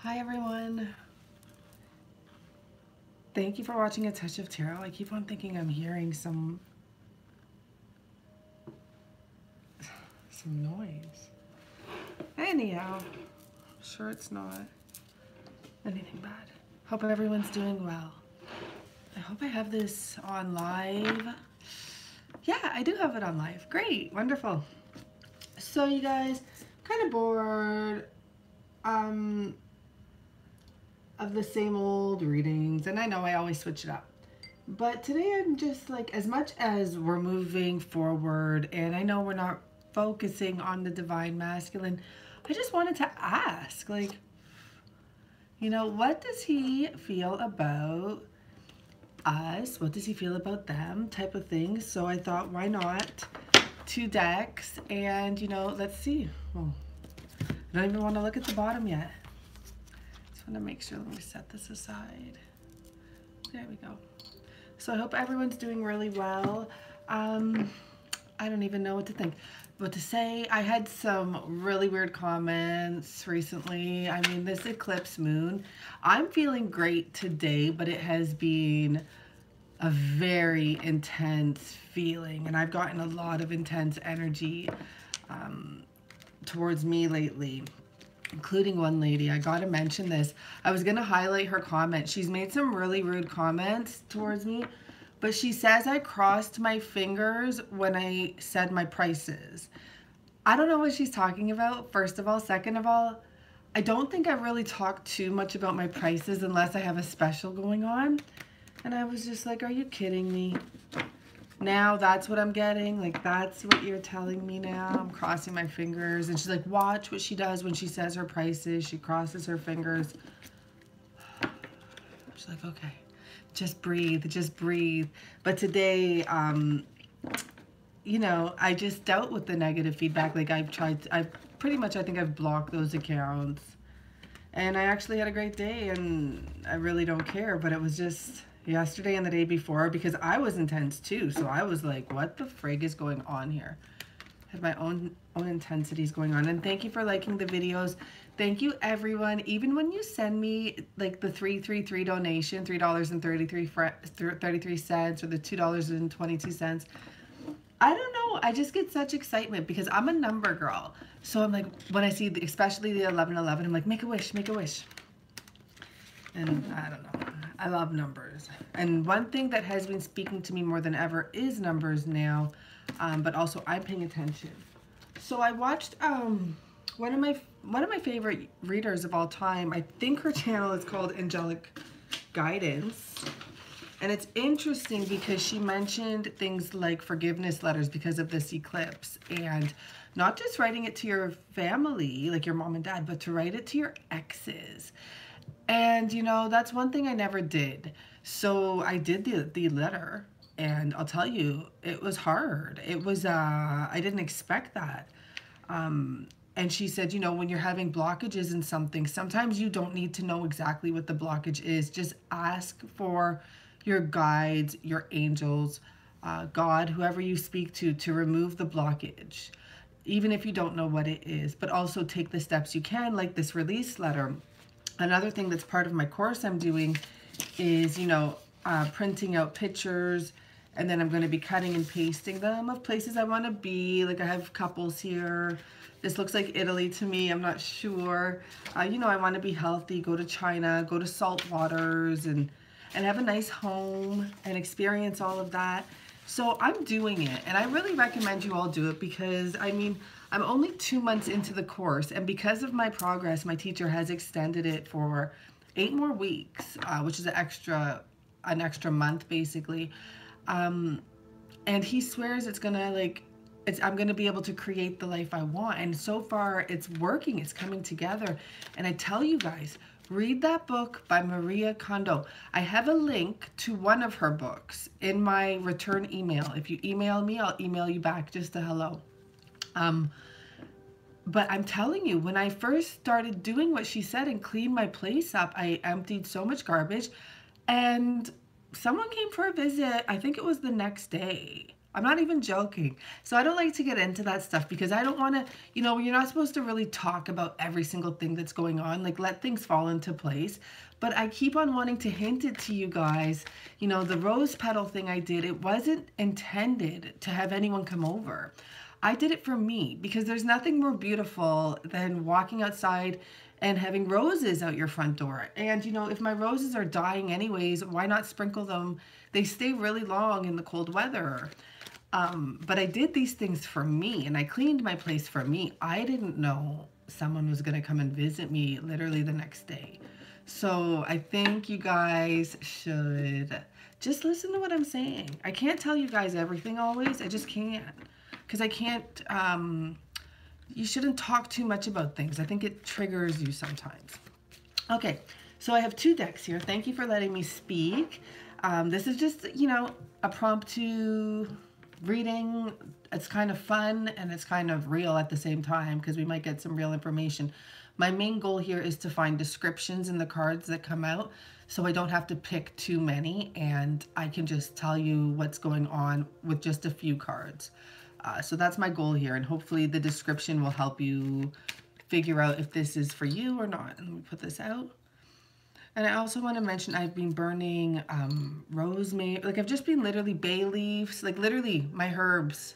Hi everyone. Thank you for watching A Touch of Tarot. I keep on thinking I'm hearing some noise. Anyhow, sure it's not anything bad. Hope everyone's doing well. I hope I have this on live. Yeah, I do have it on live. Great, wonderful. So you guys, kind of bored of the same old readings, and I know I always switch it up, but today I'm just like, as much as we're moving forward and I know we're not focusing on the divine masculine, I just wanted to ask, like, you know, what does he feel about us? What does he feel about them, type of thing? So I thought, why not 2 decks, and you know, let's see. Well, I don't even want to look at the bottom yet. Just want to make sure. Let me set this aside. There we go. So I hope everyone's doing really well. I don't even know what to think, what to say. I had some really weird comments recently. I mean, this eclipse moon, I'm feeling great today, but it has been a very intense feeling, and I've gotten a lot of intense energy towards me lately, including one lady. I gotta mention this. I was gonna highlight her comment. She's made some really rude comments towards me, but she says I crossed my fingers when I said my prices. I don't know what she's talking about, first of all. Second of all, I don't think I really talk too much about my prices unless I have a special going on. And I was just like, are you kidding me? Now that's what I'm getting? Like, that's what you're telling me now? I'm crossing my fingers. And she's like, watch what she does when she says her prices. She crosses her fingers. She's like, okay, just breathe, just breathe. But today, you know, I just dealt with the negative feedback. Like, I think I've blocked those accounts. And I actually had a great day, and I really don't care. But it was just yesterday and the day before, because I was intense too. So I was like, what the frig is going on here? I had my own intensities going on. And thank you for liking the videos. Thank you, everyone. Even when you send me like the 333 donation, $3.33 or the $2.22, I don't know, I just get such excitement because I'm a number girl. So I'm like, when I see especially the 1111, I'm like, make a wish, make a wish. And I don't know, I love numbers. And one thing that has been speaking to me more than ever is numbers now, but also I'm paying attention. So I watched one of my favorite readers of all time. I think her channel is called Angelic Guidance. And it's interesting because she mentioned things like forgiveness letters because of this eclipse, and not just writing it to your family, like your mom and dad, but to write it to your exes. And, you know, that's one thing I never did. So I did the letter, and I'll tell you, it was hard. It was, I didn't expect that. And she said, you know, when you're having blockages in something, sometimes you don't need to know exactly what the blockage is. Just ask for your guides, your angels, God, whoever you speak to remove the blockage, even if you don't know what it is. But also take the steps you can, like this release letter. Another thing that's part of my course I'm doing is, you know, printing out pictures, and then I'm going to be cutting and pasting them of places I want to be. Like, I have couples here. This looks like Italy to me. I'm not sure. You know, I want to be healthy, go to China, go to salt waters, and have a nice home and experience all of that. So I'm doing it, and I really recommend you all do it because, I mean, I'm only 2 months into the course, and because of my progress, my teacher has extended it for 8 more weeks, which is an extra month basically. And he swears it's gonna, like, I'm gonna be able to create the life I want, and so far it's working. It's coming together. And I tell you guys, read that book by Maria Kondo. I have a link to one of her books in my return email. If you email me, I'll email you back just a hello. But I'm telling you, when I first started doing what she said and cleaned my place up, I emptied so much garbage, and someone came for a visit. I think it was the next day. I'm not even joking. So I don't like to get into that stuff because I don't want to, you know, you're not supposed to really talk about every single thing that's going on, like let things fall into place. But I keep on wanting to hint it to you guys. You know, the rose petal thing I did, it wasn't intended to have anyone come over. I did it for me because there's nothing more beautiful than walking outside and having roses out your front door. And you know, if my roses are dying anyways, why not sprinkle them? They stay really long in the cold weather. But I did these things for me, and I cleaned my place for me. I didn't know someone was going to come and visit me literally the next day. So I think you guys should just listen to what I'm saying. I can't tell you guys everything always. I just can't. Because I can't, you shouldn't talk too much about things. I think it triggers you sometimes. Okay, so I have 2 decks here. Thank you for letting me speak. This is just, you know, a promptu reading. It's kind of fun and it's kind of real at the same time because we might get some real information. My main goal here is to find descriptions in the cards that come out so I don't have to pick too many and I can just tell you what's going on with just a few cards. So that's my goal here, and hopefully the description will help you figure out if this is for you or not. And let me put this out. And I also want to mention I've been burning rosemary, like I've just been literally bay leaves, like literally my herbs.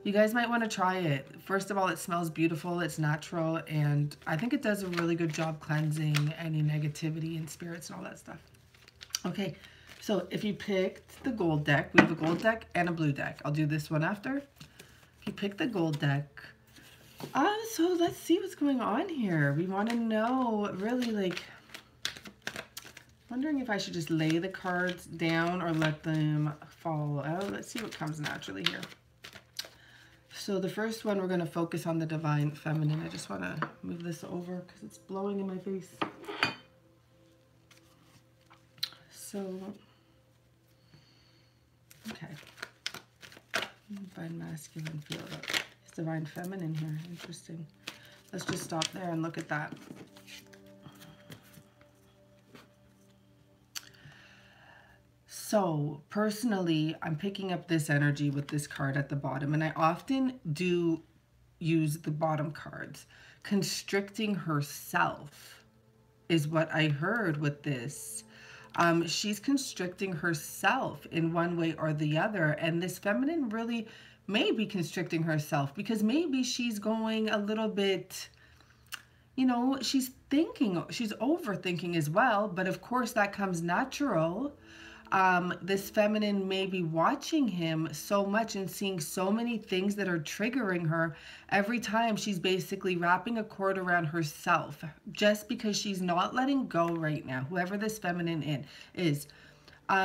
You guys might want to try it. First of all, it smells beautiful, it's natural, and I think it does a really good job cleansing any negativity and spirits and all that stuff. Okay, so if you picked the gold deck, we have a gold deck and a blue deck. I'll do this one after. If you pick the gold deck, so let's see what's going on here. We want to know really, like, wondering if I should just lay the cards down or let them fall out. Let's see what comes naturally here. So the first one, we're going to focus on the Divine Feminine. I just want to move this over because it's blowing in my face. So, okay. Divine Masculine, feel that. It's Divine Feminine here. Interesting. Let's just stop there and look at that. So, personally, I'm picking up this energy with this card at the bottom, and I often do use the bottom cards. Constricting herself is what I heard with this. She's constricting herself in one way or the other, and this feminine really may be constricting herself because maybe she's going a little bit, you know, she's overthinking as well, but of course that comes natural. This feminine may be watching him so much and seeing so many things that are triggering her every time she's basically wrapping a cord around herself just because she's not letting go right now, whoever this feminine is.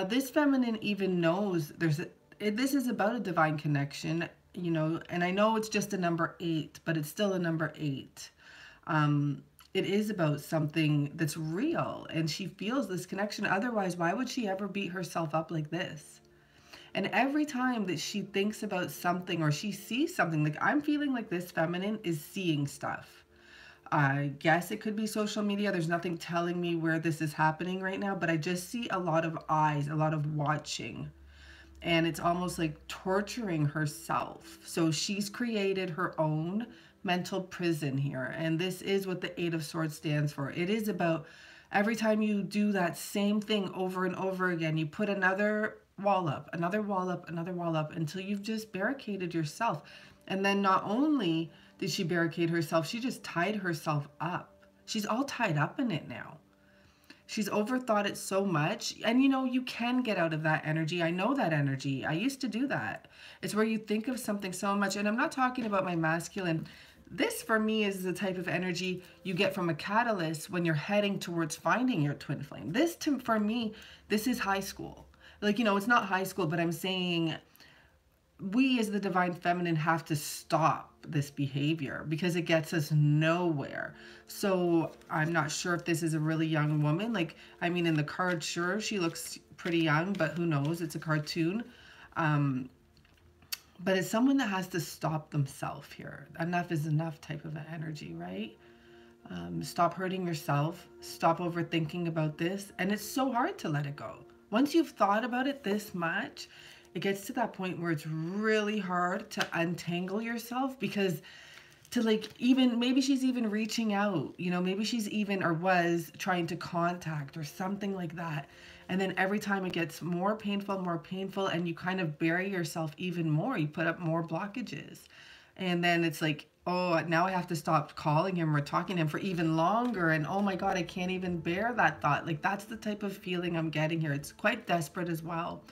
This feminine even knows this is about a divine connection, you know, and I know it's just a number 8, but it's still a number 8. It is about something that's real, and she feels this connection. Otherwise, why would she ever beat herself up like this? And every time that she thinks about something or she sees something, like I'm feeling like this feminine is seeing stuff. I guess it could be social media. There's nothing telling me where this is happening right now, but I just see a lot of eyes, a lot of watching. And it's almost like torturing herself. So she's created her own mental prison here, and this is what the 8 of Swords stands for. It is about every time you do that same thing over and over again, you put another wall up, another wall up, another wall up until you've just barricaded yourself. And then not only did she barricade herself, she just tied herself up. She's all tied up in it now. She's overthought it so much. And you know, you can get out of that energy. I know that energy. I used to do that. It's where you think of something so much. And I'm not talking about my masculine. This for me is the type of energy you get from a catalyst when you're heading towards finding your twin flame. For me, this is high school. Like, you know, it's not high school, but I'm saying we as the Divine Feminine have to stop this behavior because it gets us nowhere. So I'm not sure if this is a really young woman. Like, I mean, in the card, sure, she looks pretty young, but who knows? It's a cartoon. But it's someone that has to stop themselves here. Enough is enough type of an energy, right? Stop hurting yourself. Stop overthinking about this. And it's so hard to let it go. Once you've thought about it this much, it gets to that point where it's really hard to untangle yourself, because to like, even maybe she's even reaching out, you know, maybe she's even or was trying to contact or something like that. And then every time it gets more painful, and you kind of bury yourself even more. You put up more blockages. And then it's like, oh, now I have to stop calling him or talking to him for even longer. And oh my God, I can't even bear that thought. Like, that's the type of feeling I'm getting here. It's quite desperate as well.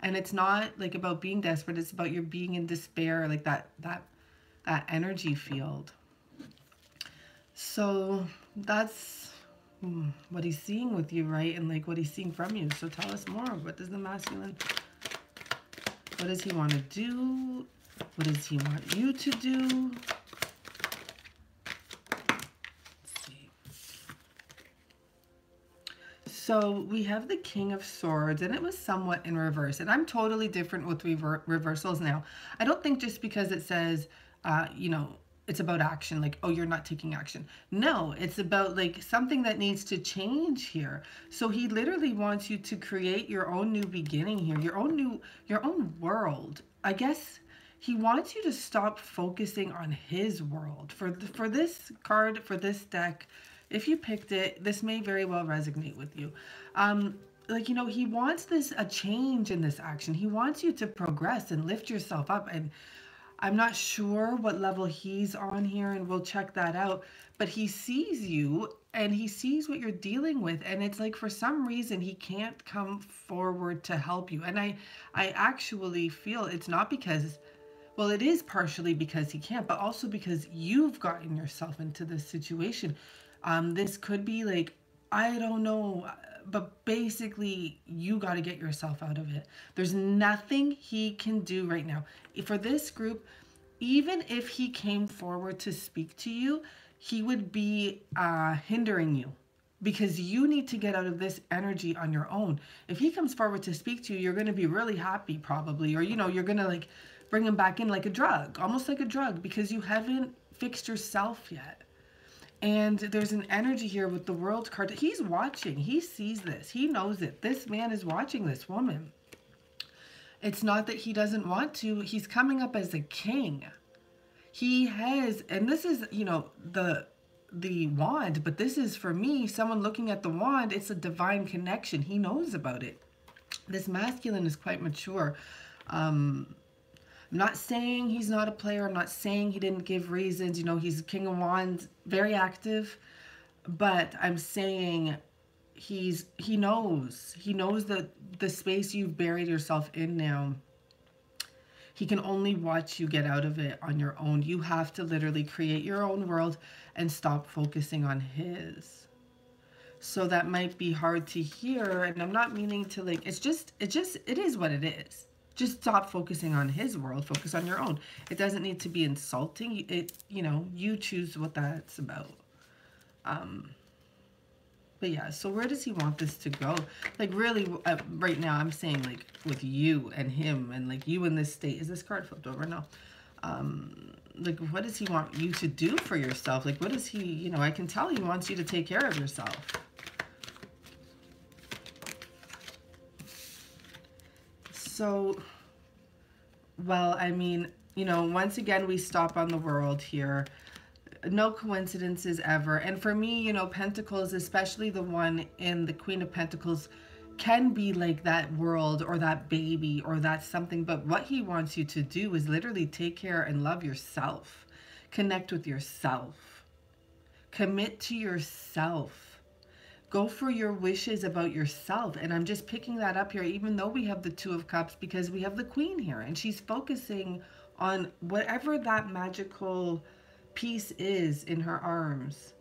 And it's not like about being desperate. It's about your being in despair, like that energy field. So that's what he's seeing with you, right? And like what he's seeing from you. So tell us more. What does the masculine, what does he want to do? What does he want you to do? Let's see. So we have the King of Swords, and it was somewhat in reverse. And I'm totally different with reversals now. I don't think just because it says, you know, it's about action, like, oh, you're not taking action. No, it's about like something that needs to change here. So he literally wants you to create your own new beginning here, your own world. I guess he wants you to stop focusing on his world. For this card, for this deck, if you picked it, this may very well resonate with you. Like, you know, he wants a change in this action. He wants you to progress and lift yourself up. And I'm not sure what level he's on here, and we'll check that out. But he sees you, and he sees what you're dealing with. And it's like, for some reason, he can't come forward to help you. And I actually feel it's not because, well, it is partially because he can't, but also because you've gotten yourself into this situation. This could be like, I don't know, but basically you got to get yourself out of it. There's nothing he can do right now. For this group, even if he came forward to speak to you, he would be hindering you, because you need to get out of this energy on your own. If he comes forward to speak to you, you're going to be really happy probably, or, you know, you're going to like bring him back in like a drug, almost like a drug, because you haven't fixed yourself yet. And there's an energy here with the World card. He's watching. He sees this. He knows it. This man is watching this woman. It's not that he doesn't want to. He's coming up as a king. He has, and this is, you know, the wand, but this is, for me, someone looking at the wand, it's a divine connection. He knows about it. This masculine is quite mature. I'm not saying he's not a player. I'm not saying he didn't give reasons. You know, he's King of Wands, very active. But I'm saying he knows. He knows that the space you've buried yourself in now, he can only watch you get out of it on your own. You have to literally create your own world and stop focusing on his. So that might be hard to hear. And I'm not meaning to like, it is what it is. Just stop focusing on his world. Focus on your own. It doesn't need to be insulting. You know, you choose what that's about. But yeah, so where does he want this to go? Like, really, right now, I'm saying, like, with you and him, and, like, you in this state. Is this card flipped over? No. Like, what does he want you to do for yourself? Like, what does he, you know, I can tell he wants you to take care of yourself. So, well, I mean, you know, once again, we stop on the world here. No coincidences ever. And for me, you know, Pentacles, especially the one in the Queen of Pentacles, can be like that world or that baby or that something. But what he wants you to do is literally take care and love yourself. Connect with yourself. Commit to yourself. Go for your wishes about yourself. And I'm just picking that up here, even though we have the Two of Cups, because we have the Queen here. And she's focusing on whatever that magical piece is in her arms.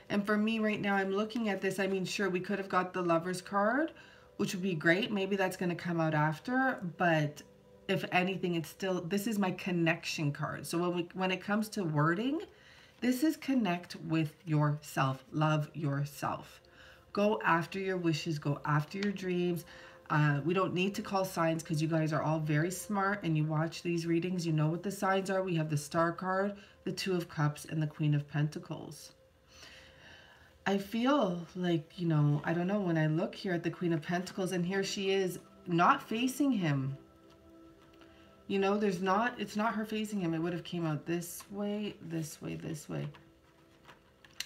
And for me right now, I'm looking at this. I mean, sure, we could have got the Lovers card, which would be great. Maybe that's going to come out after. But if anything, it's still, this is my connection card. So when it comes to wording, this is connect with yourself. Love yourself. Go after your wishes. Go after your dreams. We don't need to call signs because you guys are all very smart and you watch these readings. You know what the signs are. We have the Star card, the Two of Cups, and the Queen of Pentacles. I feel like, you know, I don't know, when I look here at the Queen of Pentacles, and here she is not facing him. You know, there's not, it's not her facing him. It would have came out this way, this way, this way.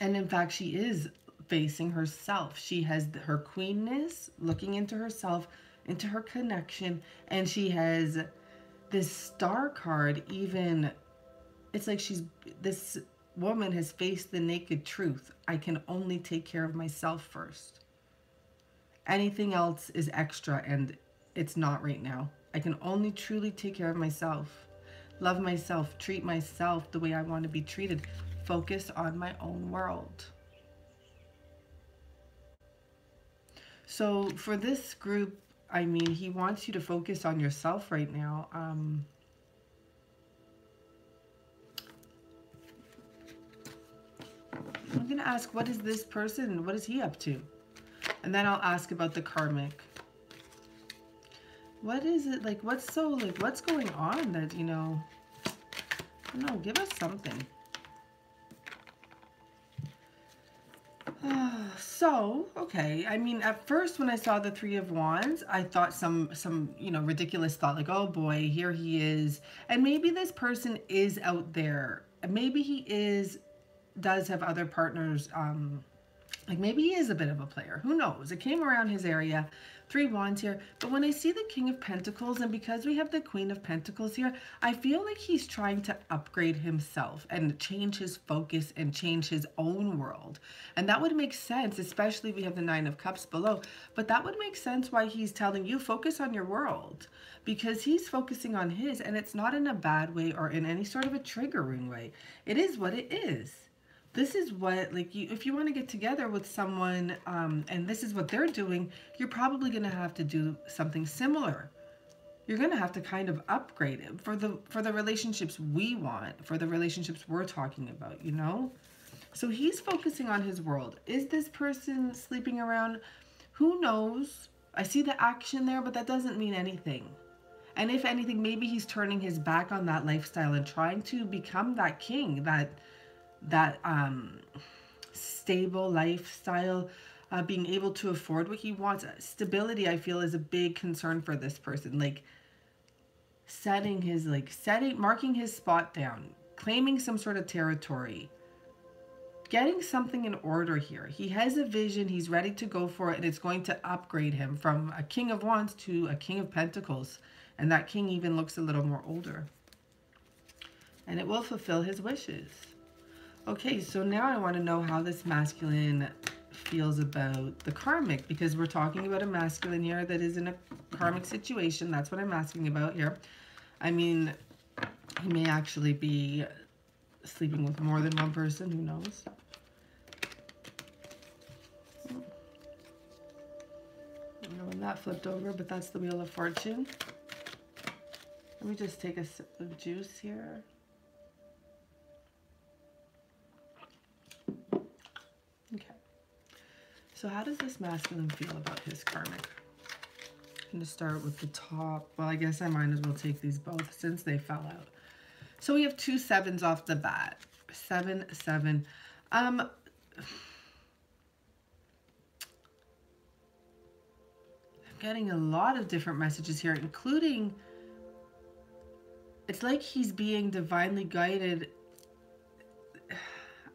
And in fact, she is facing herself. She has her queenness, looking into herself, into her connection, and she has this star card. Even, it's like this woman has faced the naked truth. I can only take care of myself first. Anything else is extra, and it's not right now. I can only truly take care of myself, love myself, treat myself the way I want to be treated, focus on my own world. So for this group, I mean, he wants you to focus on yourself right now. I'm going to ask, what is this person? What is he up to? And then I'll ask about the karmic. What is it like? What's so like? What's going on that, you know? I don't know. Give us something. So, okay. I mean, at first when I saw the Three of Wands, I thought some you know, ridiculous thought, like, oh boy, here he is. And maybe this person is out there. Maybe he does have other partners. Like maybe he is a bit of a player. Who knows? It came around his area. Three Wands here. But when I see the King of Pentacles, and because we have the Queen of Pentacles here, I feel like he's trying to upgrade himself and change his focus and change his own world. And that would make sense, especially we have the Nine of Cups below. But that would make sense why he's telling you, focus on your world. Because he's focusing on his, and it's not in a bad way or in any sort of a triggering way. It is what it is. This is what, like, if you want to get together with someone, and this is what they're doing, you're probably going to have to do something similar. You're going to have to kind of upgrade it for the relationships we want, for the relationships we're talking about, you know? So he's focusing on his world. Is this person sleeping around? Who knows? I see the action there, but that doesn't mean anything. And if anything, maybe he's turning his back on that lifestyle and trying to become that king, that stable lifestyle, being able to afford what he wants. Stability, I feel, is a big concern for this person. Like marking his spot down, claiming some sort of territory, getting something in order here. He has a vision, he's ready to go for it, and it's going to upgrade him from a King of Wands to a King of Pentacles. And that king even looks a little more older. And it will fulfill his wishes. Okay, so now I want to know how this masculine feels about the karmic, because we're talking about a masculine here that is in a karmic situation. That's what I'm asking about here. I mean, he may actually be sleeping with more than one person. Who knows? I don't know when that flipped over, but that's the Wheel of Fortune. Let me just take a sip of juice here. Okay, so how does this masculine feel about his karmic? I'm going to start with the top. Well, I guess I might as well take these both since they fell out. So we have 2 sevens off the bat. 7, 7. I'm getting a lot of different messages here, including, it's like he's being divinely guided.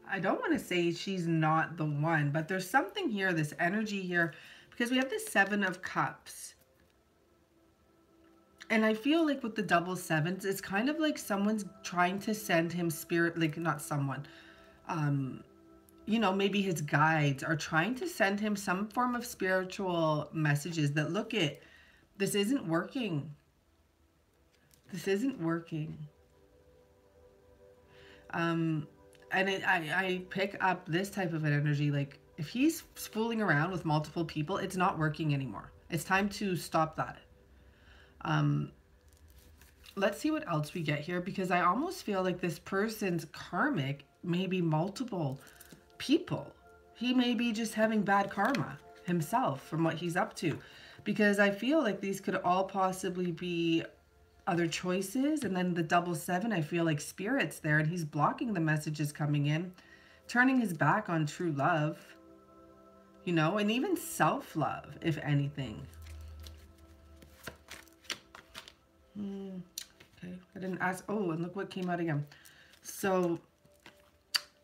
I don't want to say she's not the one, but there's something here, this energy here, because we have the 7 of Cups. And I feel like with the double sevens, it's kind of like someone's trying to send him spirit, like not someone, you know, maybe his guides are trying to send him some form of spiritual messages that, look it, this isn't working. This isn't working. And I pick up this type of an energy, like if he's fooling around with multiple people, it's not working anymore. It's time to stop that. Let's see what else we get here, because I almost feel like this person's karmic may be multiple people. He may be just having bad karma himself from what he's up to, because I feel like these could all possibly be other choices. And then the double 7, I feel like spirit's there and he's blocking the messages coming in, turning his back on true love, you know, and even self-love, if anything. Okay, Okay, I didn't ask. Oh, and look what came out again. So,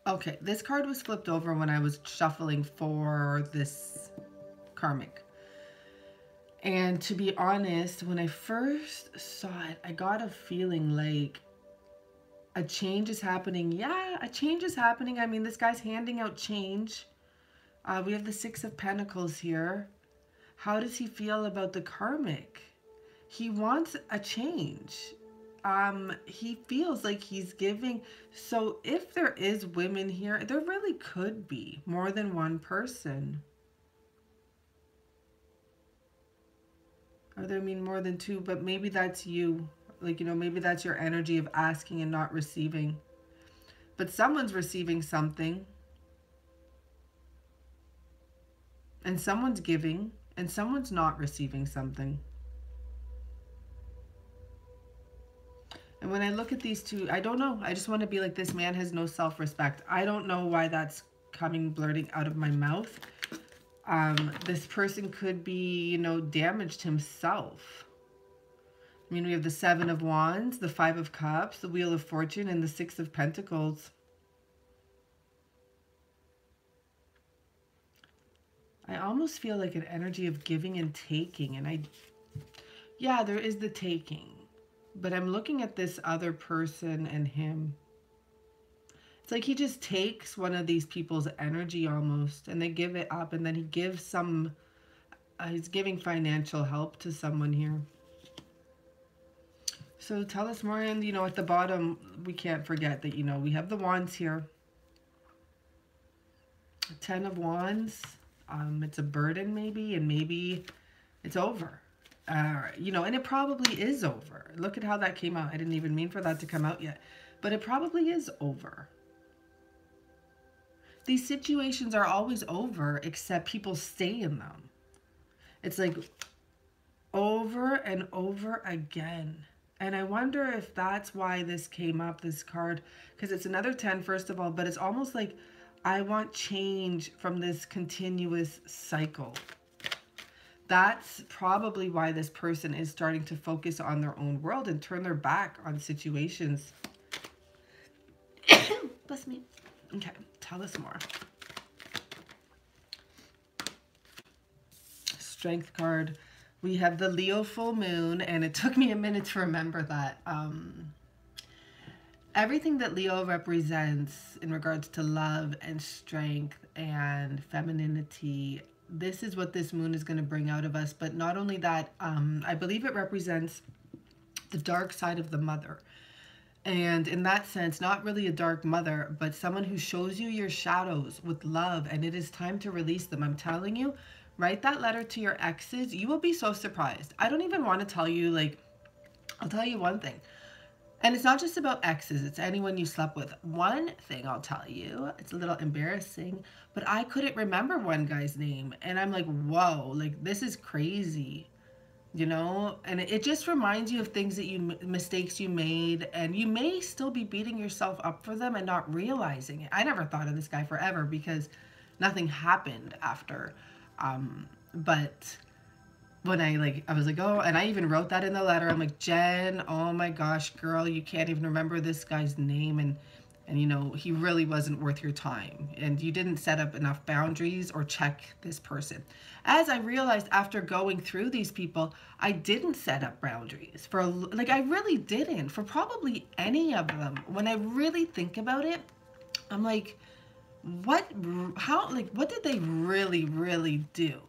okay, this card was flipped over when I was shuffling for this karmic. And to be honest, when I first saw it, I got a feeling like a change is happening. Yeah, a change is happening. I mean, this guy's handing out change. We have the Six of Pentacles here. How does he feel about the karmic? He wants a change. He feels like he's giving. So if there is women here, there really could be more than one person. Or there mean more than two, but maybe that's you. Like, you know, maybe that's your energy of asking and not receiving. But someone's receiving something. And someone's giving. And someone's not receiving something. And when I look at these two, I don't know. I just want to be like, this man has no self-respect. I don't know why that's coming, blurting out of my mouth. This person could be, you know, damaged himself. I mean, we have the Seven of Wands, the Five of Cups, the Wheel of Fortune, and the Six of Pentacles. I almost feel like an energy of giving and taking. And yeah, there is the taking. But I'm looking at this other person and him. It's like he just takes one of these people's energy almost, and they give it up, and then he gives some, he's giving financial help to someone here. So tell us more. And, you know, at the bottom, we can't forget that, you know, we have the Wands here. Ten of Wands. It's a burden maybe, and maybe it's over. You know, and it probably is over. Look at how that came out. I didn't even mean for that to come out yet. But it probably is over. These situations are always over, except people stay in them. It's like over and over again. And I wonder if that's why this came up, this card. Because it's another 10, first of all. But it's almost like I want change from this continuous cycle. That's probably why this person is starting to focus on their own world and turn their back on situations. Bless me. Okay, tell us more. Strength card. We have the Leo full moon, and it took me a minute to remember that. Everything that Leo represents in regards to love and strength and femininity, this is what this moon is going to bring out of us. But not only that, I believe it represents the dark side of the mother. And in that sense, not really a dark mother, but someone who shows you your shadows with love, and it is time to release them. I'm telling you, write that letter to your exes. You will be so surprised. I don't even want to tell you, like, I'll tell you one thing. And it's not just about exes, it's anyone you slept with. One thing I'll tell you, it's a little embarrassing, but I couldn't remember one guy's name. And I'm like, whoa, like, this is crazy, you know? And it just reminds you of things that mistakes you made, and you may still be beating yourself up for them and not realizing it. I never thought of this guy forever because nothing happened after. But when I was like, oh, and I even wrote that in the letter. I'm like, Jen, oh my gosh, girl, you can't even remember this guy's name. And you know, he really wasn't worth your time. And you didn't set up enough boundaries or check this person. As I realized after going through these people, I didn't set up boundaries for, like, I really didn't for probably any of them. When I really think about it, I'm like, what did they really, really do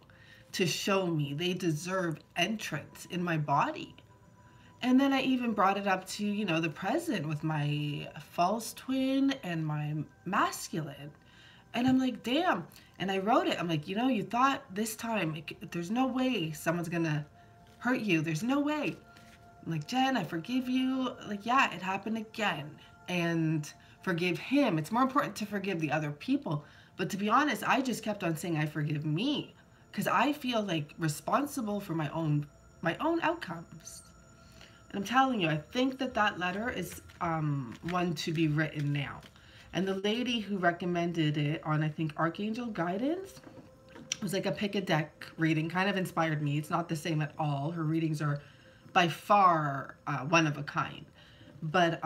to show me they deserve entrance in my body? And then I even brought it up to, you know, the present with my false twin and my masculine. And I'm like, damn. And I wrote it. I'm like, you know, you thought this time, there's no way someone's going to hurt you. There's no way. I'm like, Jen, I forgive you. Like, yeah, it happened again. And forgive him. It's more important to forgive the other people. But to be honest, I just kept on saying I forgive me, because I feel like responsible for my own outcomes. And I'm telling you, I think that letter is one to be written now. And the lady who recommended it on, I think, Archangel Guidance, was like a pick a deck reading, kind of inspired me. It's not the same at all. Her readings are by far one of a kind. But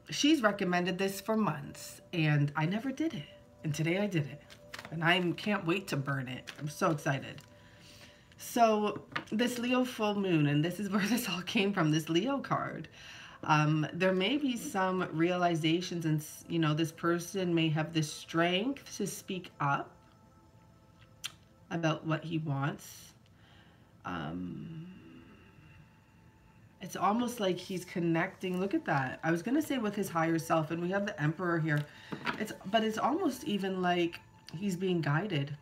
she's recommended this for months, and I never did it. And today I did it. And I can't wait to burn it. I'm so excited. So this Leo full moon, and this is where this all came from, this Leo card. There may be some realizations, and you know, this person may have the strength to speak up about what he wants. It's almost like he's connecting. Look at that. I was going to say with his higher self, and we have the Emperor here. But it's almost even like he's being guided.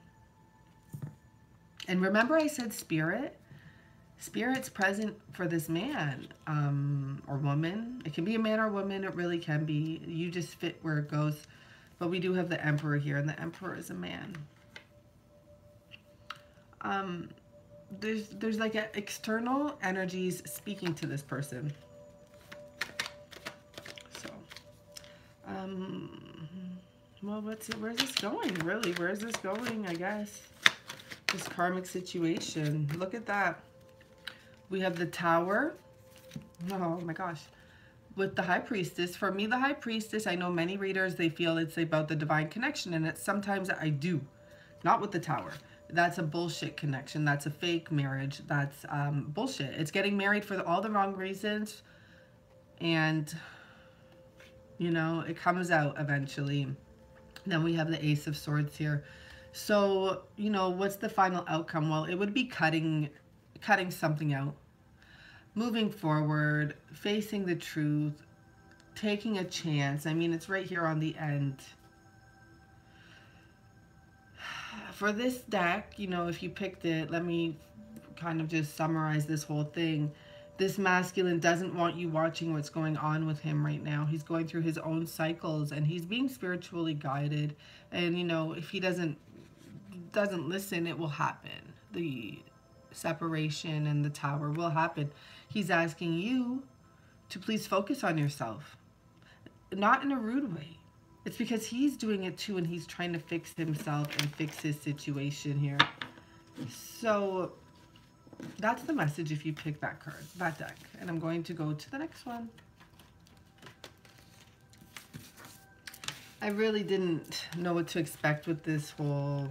And remember I said spirit? Spirit's present for this man or woman. It can be a man or woman. It really can be. You just fit where it goes. But we do have the Emperor here, and the Emperor is a man. There's like external energies speaking to this person. So, well, where's this going, really? Where's this going, I guess? This karmic situation. Look at that. We have the Tower. Oh my gosh. With the High Priestess. For me, the High Priestess, I know many readers, they feel it's about the divine connection, and it's sometimes I do. Not with the Tower. That's a bullshit connection. That's a fake marriage. That's bullshit. It's getting married for all the wrong reasons. And, you know, it comes out eventually. Then we have the Ace of Swords here. So, you know, what's the final outcome? Well, it would be cutting something out. Moving forward, facing the truth, taking a chance. I mean, it's right here on the end. For this deck, you know, if you picked it, let me kind of just summarize this whole thing. This masculine doesn't want you watching what's going on with him right now. He's going through his own cycles, and he's being spiritually guided. And, you know, if he doesn't listen, it will happen. The separation and the Tower will happen. He's asking you to please focus on yourself. Not in a rude way. It's because he's doing it too, and he's trying to fix himself and fix his situation here. So that's the message if you pick that card, that deck. And I'm going to go to the next one. I really didn't know what to expect with this whole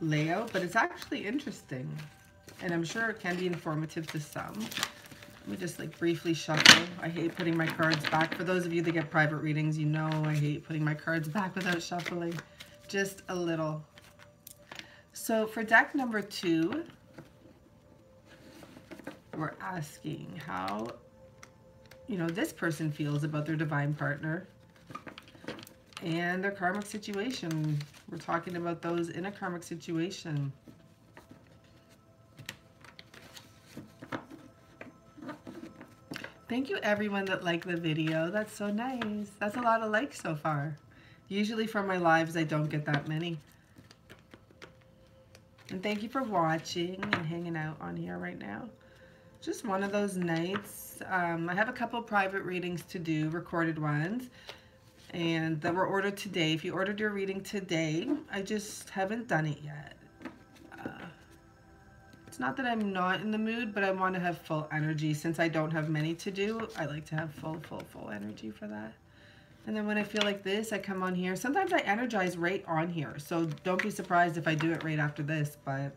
layout, but it's actually interesting. And I'm sure it can be informative to some. Let me just like briefly shuffle. I hate putting my cards back. For those of you that get private readings, you know I hate putting my cards back without shuffling. Just a little. So for deck number 2, we're asking how, you know, this person feels about their divine partner and their karmic situation. We're talking about those in a karmic situation. Thank you everyone that liked the video. That's so nice. That's a lot of likes so far. Usually for my lives, I don't get that many. And thank you for watching and hanging out on here right now. Just one of those nights. I have a couple private readings to do, recorded ones, and that were ordered today. If you ordered your reading today, I just haven't done it yet. It's not that I'm not in the mood, but I want to have full energy. Since I don't have many to do, I like to have full energy for that. And then when I feel like this, I come on here. Sometimes I energize right on here, so don't be surprised if I do it right after this, but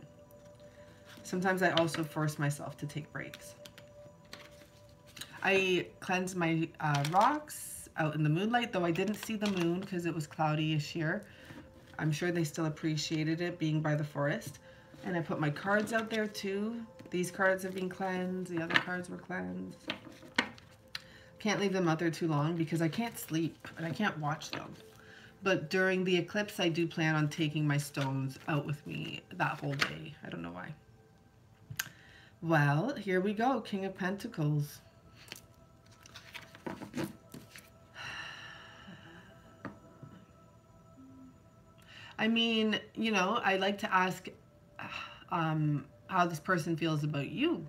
sometimes I also force myself to take breaks. I cleansed my rocks out in the moonlight, though I didn't see the moon because it was cloudy-ish here. I'm sure they still appreciated it being by the forest. And I put my cards out there too. These cards have been cleansed. The other cards were cleansed. Can't leave them out there too long because I can't sleep and I can't watch them. But during the eclipse, I do plan on taking my stones out with me that whole day. I don't know why. Well, here we go. King of Pentacles. I mean, you know, I like to ask how this person feels about you.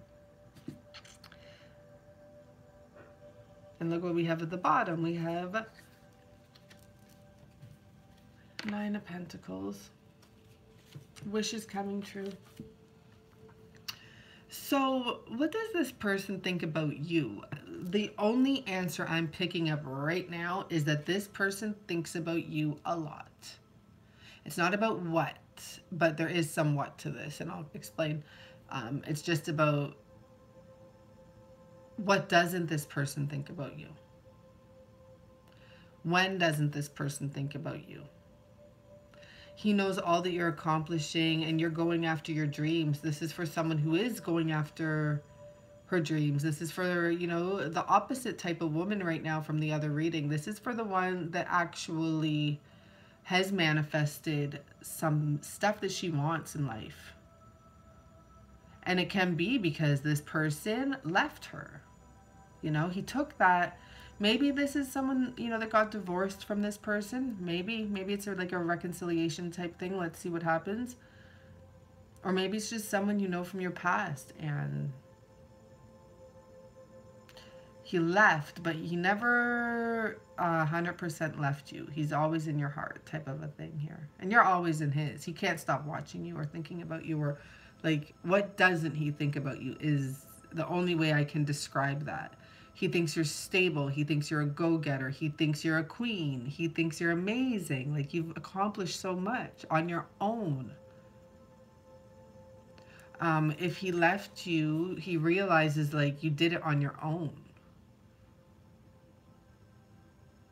And look what we have at the bottom. We have 9 of Pentacles. Wishes coming true. So what does this person think about you? the only answer I'm picking up right now is that this person thinks about you a lot. It's not about what, but there is some what to this, and I'll explain. It's just about, what doesn't this person think about you? When doesn't this person think about you? He knows all that you're accomplishing and you're going after your dreams. This is for someone who is going after her dreams. This is for, you know, the opposite type of woman right now from the other reading. This is for the one that actually has manifested some stuff that she wants in life. And it can be because this person left her. You know, he took that. Maybe this is someone, you know, that got divorced from this person. Maybe it's like a reconciliation type thing. Let's see what happens. Or maybe it's just someone you know from your past and he left, but he never 100% left you. He's always in your heart type of a thing here. And you're always in his. He can't stop watching you or thinking about you, or like, what doesn't he think about you is the only way I can describe that. He thinks you're stable. He thinks you're a go-getter. He thinks you're a queen. He thinks you're amazing. Like, you've accomplished so much on your own. If he left you, he realizes, like, you did it on your own.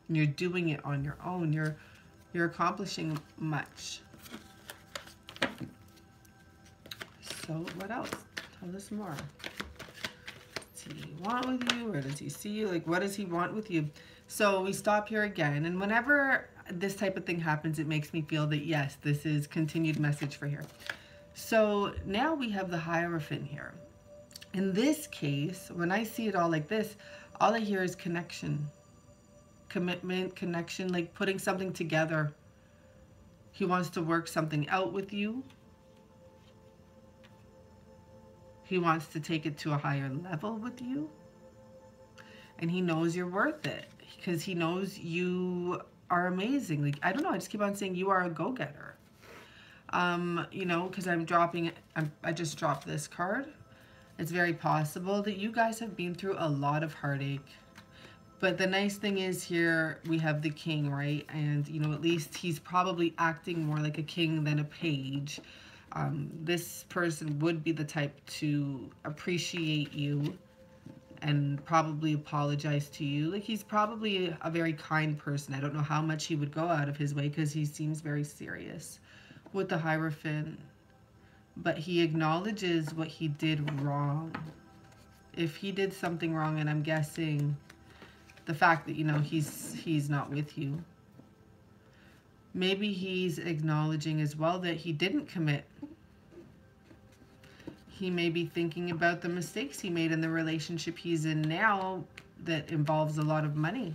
You're doing it on your own. You're accomplishing much. So, what else? Tell us more. Does he want with you? Where does he see you? Like, what does he want with you? So we stop here again, and whenever this type of thing happens, it makes me feel that yes, this is continued message for here. So now we have the Hierophant here. In this case, when I see it all like this, all I hear is connection, commitment, connection, like putting something together. He wants to work something out with you. He wants to take it to a higher level with you. And he knows you're worth it because he knows you are amazing. Like, I don't know, I just keep on saying you are a go-getter. You know, because I just dropped this card. It's very possible that you guys have been through a lot of heartache. But the nice thing is here we have the king, right? And, you know, at least he's probably acting more like a king than a page. This person would be the type to appreciate you and probably apologize to you. Like, he's probably a very kind person. I don't know how much he would go out of his way because he seems very serious with the Hierophant. But he acknowledges what he did wrong. If he did something wrong, and I'm guessing the fact that, you know, he's not with you. Maybe he's acknowledging as well that he didn't commit. He may be thinking about the mistakes he made in the relationship he's in now that involves a lot of money.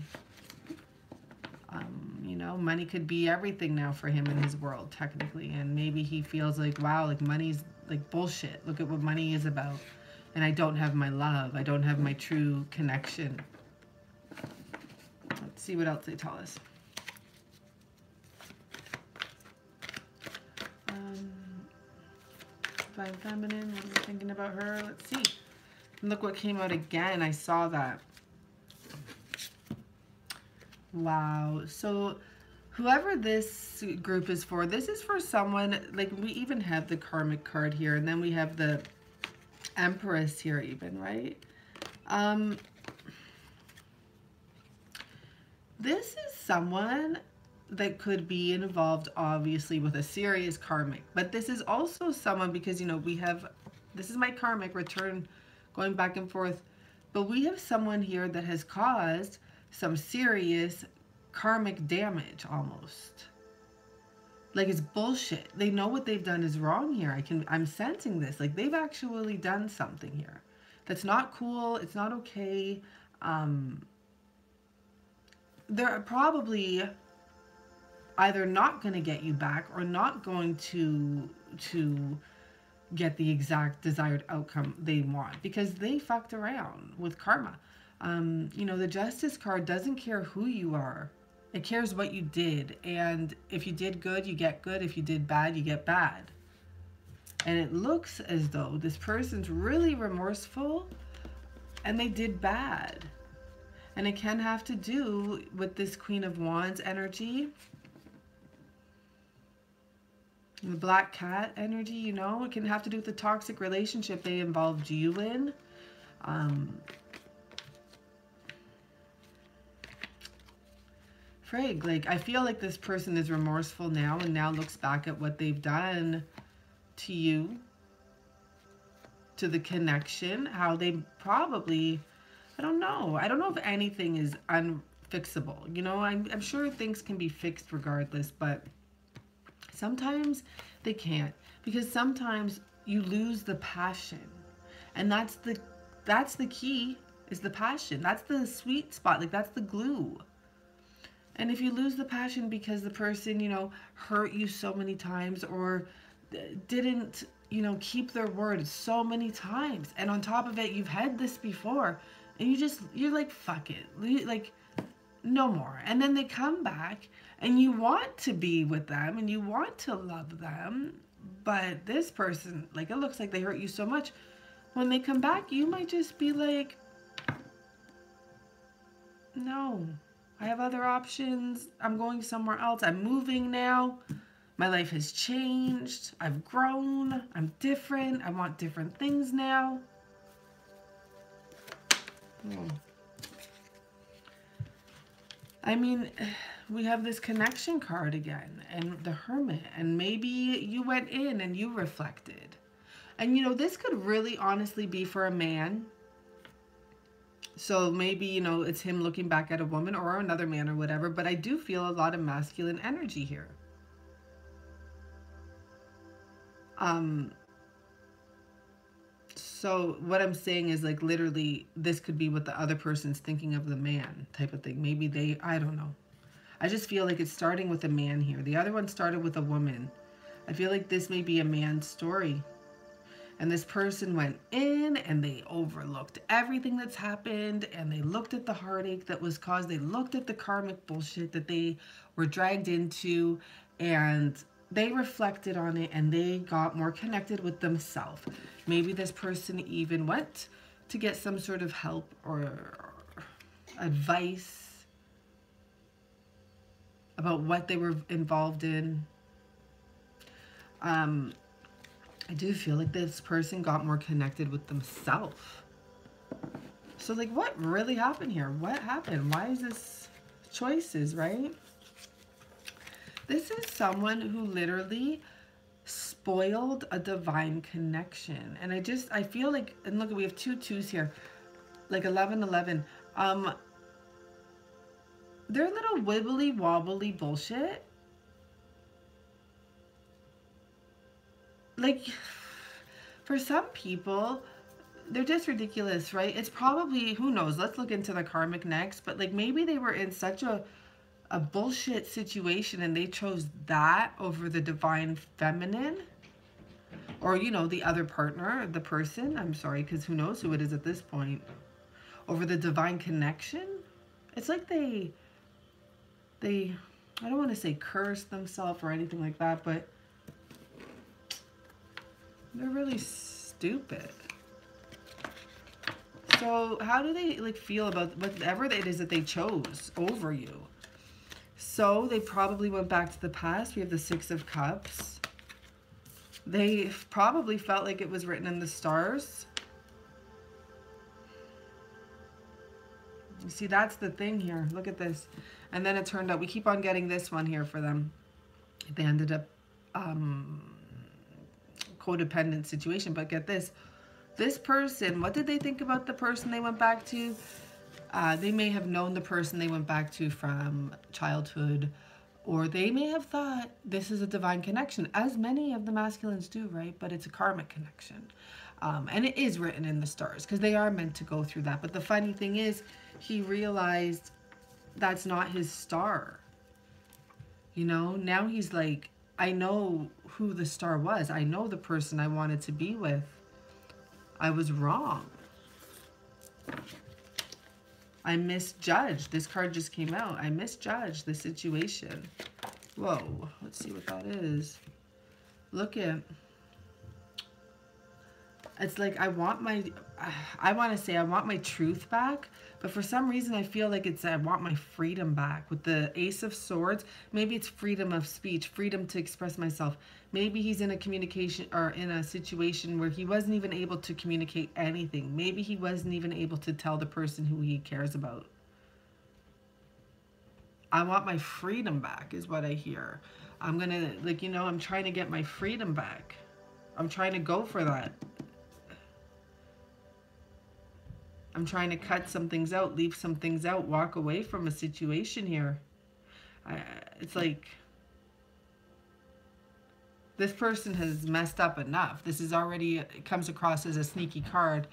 You know, money could be everything now for him in his world, technically. And maybe he feels like, wow, like money's like bullshit. Look at what money is about. And I don't have my love. I don't have my true connection. Let's see what else they tell us. Divine Feminine, what am I thinking about her? Let's see. Look what came out again. I saw that. Wow. So whoever this group is for, this is for someone, like we even have the Karmic card here, and then we have the Empress here even, right? This is someone that could be involved obviously with a serious karmic, but this is also someone, because, you know, we have, this is my karmic return going back and forth, but we have someone here that has caused some serious karmic damage almost. Like, it's bullshit. They know what they've done is wrong here. I'm sensing this. Like, they've actually done something here that's not cool. It's not okay. They're probably either not going to get you back or not going to get the exact desired outcome they want, because they fucked around with karma. You know, the Justice card doesn't care who you are. It cares what you did. And if you did good, you get good. If you did bad, you get bad. And it looks as though this person's really remorseful and they did bad. And it can have to do with this Queen of Wands energy. The Black Cat energy, you know. It can have to do with the toxic relationship they involved you in. Frig, like, I feel like this person is remorseful now and now looks back at what they've done to you, to the connection, how they probably, I don't know if anything is unfixable. You know, I'm sure things can be fixed regardless, but sometimes they can't, because sometimes you lose the passion, and that's the key, is the passion. That's the sweet spot, like that's the glue. And if you lose the passion because the person, you know, hurt you so many times, or didn't, you know, keep their word so many times, and on top of it, you've had this before, and you're like, fuck it, like, no more. And then they come back, and you want to be with them, and you want to love them, but this person, like, it looks like they hurt you so much. When they come back, you might just be like, no, I have other options. I'm going somewhere else. I'm moving now. My life has changed. I've grown. I'm different. I want different things now. I mean, we have this connection card again, and the Hermit, and maybe you went in and you reflected. And, you know, this could really honestly be for a man. So maybe, you know, it's him looking back at a woman or another man or whatever, but I do feel a lot of masculine energy here. So what I'm saying is, like, literally, this could be what the other person's thinking of the man type of thing. Maybe they, I don't know. I just feel like it's starting with a man here. The other one started with a woman. I feel like this may be a man's story. And this person went in and they overlooked everything that's happened, and they looked at the heartache that was caused. They looked at the karmic bullshit that they were dragged into, and they reflected on it, and they got more connected with themselves. Maybe this person even went to get some sort of help or advice about what they were involved in. I do feel like this person got more connected with themselves. So, like, what really happened here? What happened? Why is this choices, right? This is someone who literally spoiled a divine connection. And I feel like, and look, we have 2 2s here. Like 11, 11. They're little wibbly wobbly bullshit. Like, for some people, they're just ridiculous, right? It's probably, who knows, let's look into the karmic next, but like maybe they were in such a bullshit situation and they chose that over the divine feminine, or, you know, the other partner, the person, I'm sorry, because who knows who it is at this point, over the divine connection. It's like they I don't want to say curse themselves or anything like that, but they're really stupid. So how do they, like, feel about whatever it is that they chose over you? So they probably went back to the past. We have the 6 of Cups. They probably felt like it was written in the stars. You see, that's the thing here. Look at this. And then it turned out, we keep on getting this one here for them. They ended up codependent situation. But get this. This person, what did they think about the person they went back to? They may have known the person they went back to from childhood, or they may have thought this is a divine connection, as many of the masculines do, right? But it's a karmic connection. And it is written in the stars because they are meant to go through that. But the funny thing is, he realized that's not his star. You know, now he's like, I know who the star was. I know the person I wanted to be with. I was wrong. I misjudged. This card just came out. I misjudged the situation. Whoa. Let's see what that is. Look at... It's like I want to say I want my truth back, but for some reason I feel like I want my freedom back. With the Ace of Swords, maybe it's freedom of speech, freedom to express myself. Maybe he's in a communication or in a situation where he wasn't even able to communicate anything. Maybe he wasn't even able to tell the person who he cares about. I want my freedom back is what I hear. I'm gonna, like, you know, I'm trying to get my freedom back. I'm trying to go for that. I'm trying to cut some things out, leave some things out, walk away from a situation here. It's like this person has messed up enough. This is already, it comes across as a sneaky card.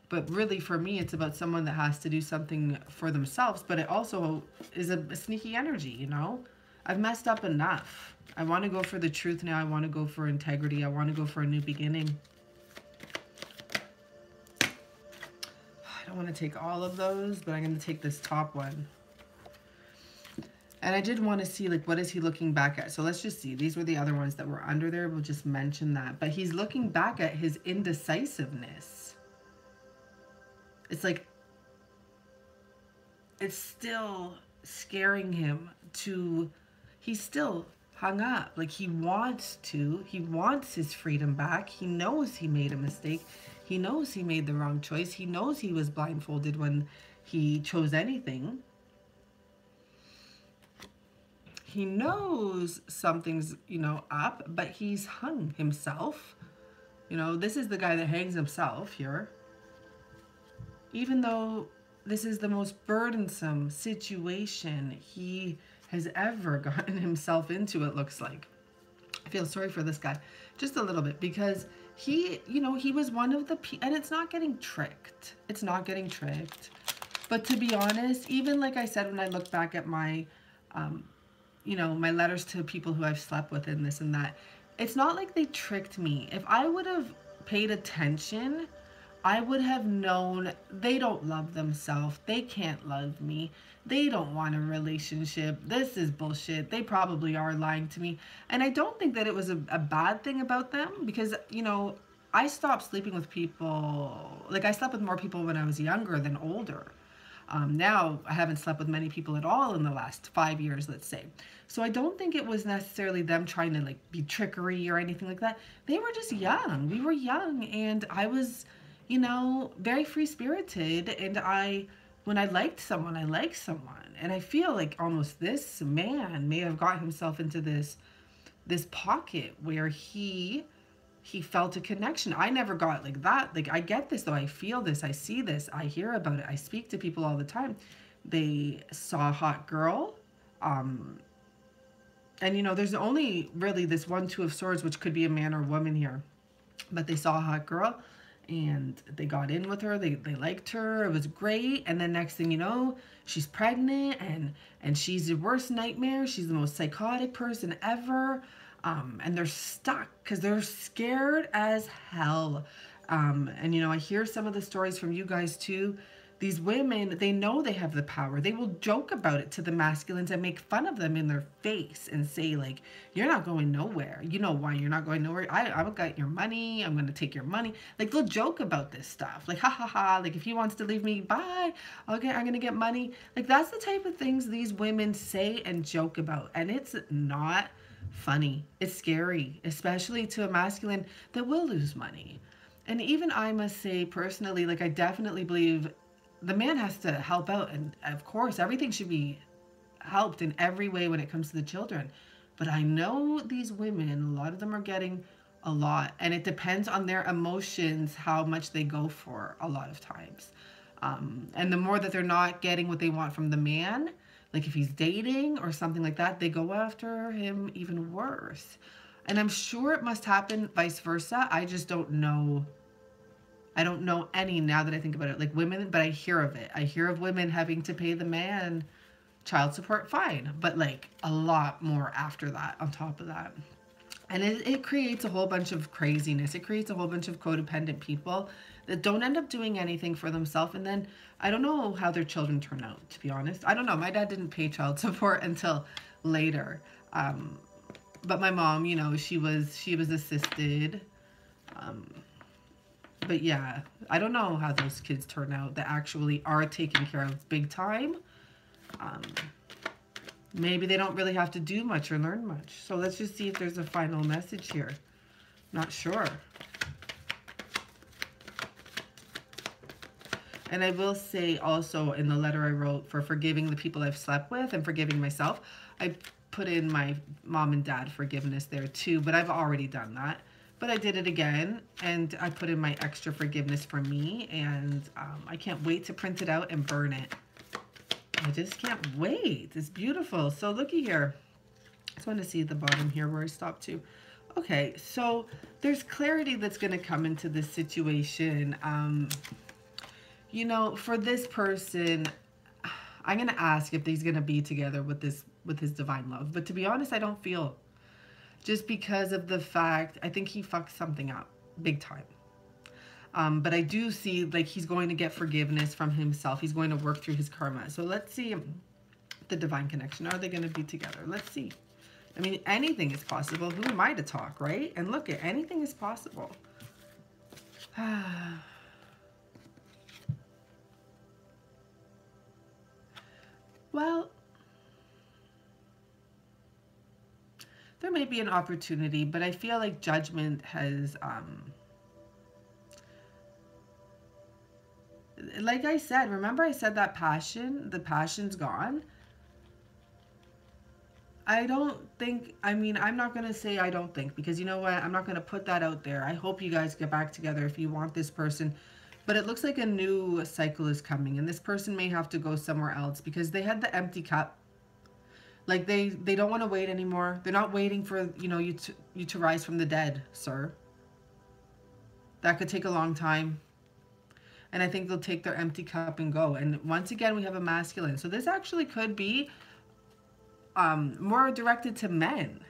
But really, for me, it's about someone that has to do something for themselves. But it also is a sneaky energy, you know? I've messed up enough. I want to go for the truth now. I want to go for integrity. I want to go for a new beginning. I don't want to take all of those, but I'm going to take this top one. And I did want to see, like, what is he looking back at? So let's just see. These were the other ones that were under there. We'll just mention that. But he's looking back at his indecisiveness. It's like, it's still scaring him to, he's still hung up. Like, he wants his freedom back. He knows he made a mistake. He knows he made the wrong choice. He knows he was blindfolded when he chose anything. He knows something's, you know, up, but he's hung himself. You know, this is the guy that hangs himself here. Even though this is the most burdensome situation he has ever gotten himself into, it looks like. I feel sorry for this guy just a little bit, because he, you know, he was one of the and it's not getting tricked. It's not getting tricked. But to be honest, even like I said, when I look back at my, you know, my letters to people who I've slept with and this and that, it's not like they tricked me. If I would have paid attention, I would have known they don't love themselves. They can't love me. They don't want a relationship. This is bullshit. They probably are lying to me. And I don't think that it was a bad thing about them, because, you know, I stopped sleeping with people. Like, I slept with more people when I was younger than older. Now, I haven't slept with many people at all in the last 5 years, let's say. So I don't think it was necessarily them trying to, like, be trickery or anything like that. They were just young. We were young, and I was, you know, very free-spirited, and when I liked someone, I liked someone. And I feel like almost this man may have got himself into this pocket where he felt a connection. I never got like that. Like, I get this, though. I feel this. I see this. I hear about it. I speak to people all the time. They saw a hot girl. And, you know, there's only really this 1 2 of Swords, which could be a man or woman here. But they saw a hot girl, and they got in with her. They liked her. It was great. And then next thing you know, she's pregnant, and she's your worst nightmare. She's the most psychotic person ever. And they're stuck because they're scared as hell. And, you know, I hear some of the stories from you guys too. These women, they know they have the power. They will joke about it to the masculines and make fun of them in their face and say, like, you're not going nowhere. You know why you're not going nowhere? I've got your money. I'm going to take your money. Like, they'll joke about this stuff. Like, ha, ha, ha. Like, if he wants to leave me, bye. Okay, I'm going to get money. Like, that's the type of things these women say and joke about. And it's not funny. It's scary, especially to a masculine that will lose money. And even I must say personally, like, I definitely believe the man has to help out, and of course everything should be helped in every way when it comes to the children. But I know these women, a lot of them are getting a lot, and it depends on their emotions how much they go for a lot of times. And the more that they're not getting what they want from the man, like if he's dating or something like that, they go after him even worse. And I'm sure it must happen vice versa. I just don't know. I don't know any, now that I think about it, like women, but I hear of it. I hear of women having to pay the man child support, fine, but like a lot more after that, on top of that. And it creates a whole bunch of craziness. It creates a whole bunch of codependent people that don't end up doing anything for themselves. And then I don't know how their children turn out, to be honest. I don't know. My dad didn't pay child support until later. But my mom, you know, she was assisted. But yeah, I don't know how those kids turn out that actually are taken care of big time. Maybe they don't really have to do much or learn much. So let's just see if there's a final message here. Not sure. And I will say also in the letter I wrote for forgiving the people I've slept with and forgiving myself, I put in my mom and dad forgiveness there too, but I've already done that. But I did it again, and I put in my extra forgiveness for me, and I can't wait to print it out and burn it. I just can't wait. It's beautiful. So looky here. I just want to see the bottom here where I stopped to. Okay, so there's clarity that's going to come into this situation. You know, for this person, I'm going to ask if he's going to be together with his divine love. But to be honest, I don't feel. Just because of the fact, I think he fucked something up big time. But I do see like he's going to get forgiveness from himself. He's going to work through his karma. So let's see the divine connection. Are they going to be together? Let's see. I mean, anything is possible. Who am I to talk, right? And look, at anything is possible. Well, there may be an opportunity, but I feel like judgment has, like I said, remember I said that passion, the passion's gone. I don't think, I mean, I'm not going to say I don't think, because you know what? I'm not going to put that out there. I hope you guys get back together if you want this person. But it looks like a new cycle is coming, and this person may have to go somewhere else because they had the empty cup. Like they don't want to wait anymore. They're not waiting for, you know, you to rise from the dead, sir. That could take a long time. And I think they'll take their empty cup and go. And once again, we have a masculine. So this actually could be more directed to men.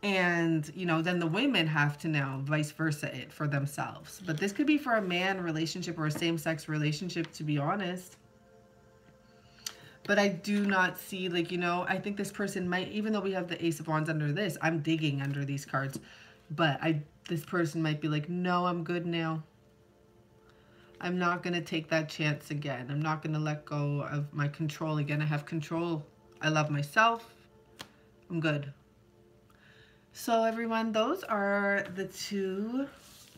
And, you know, then the women have to now vice versa it for themselves. But this could be for a man relationship or a same-sex relationship, to be honest. But I do not see, like, you know, I think this person might, even though we have the Ace of Wands under this, I'm digging under these cards. But this person might be like, no, I'm good now. I'm not going to take that chance again. I'm not going to let go of my control again. I have control. I love myself. I'm good. So everyone, those are the two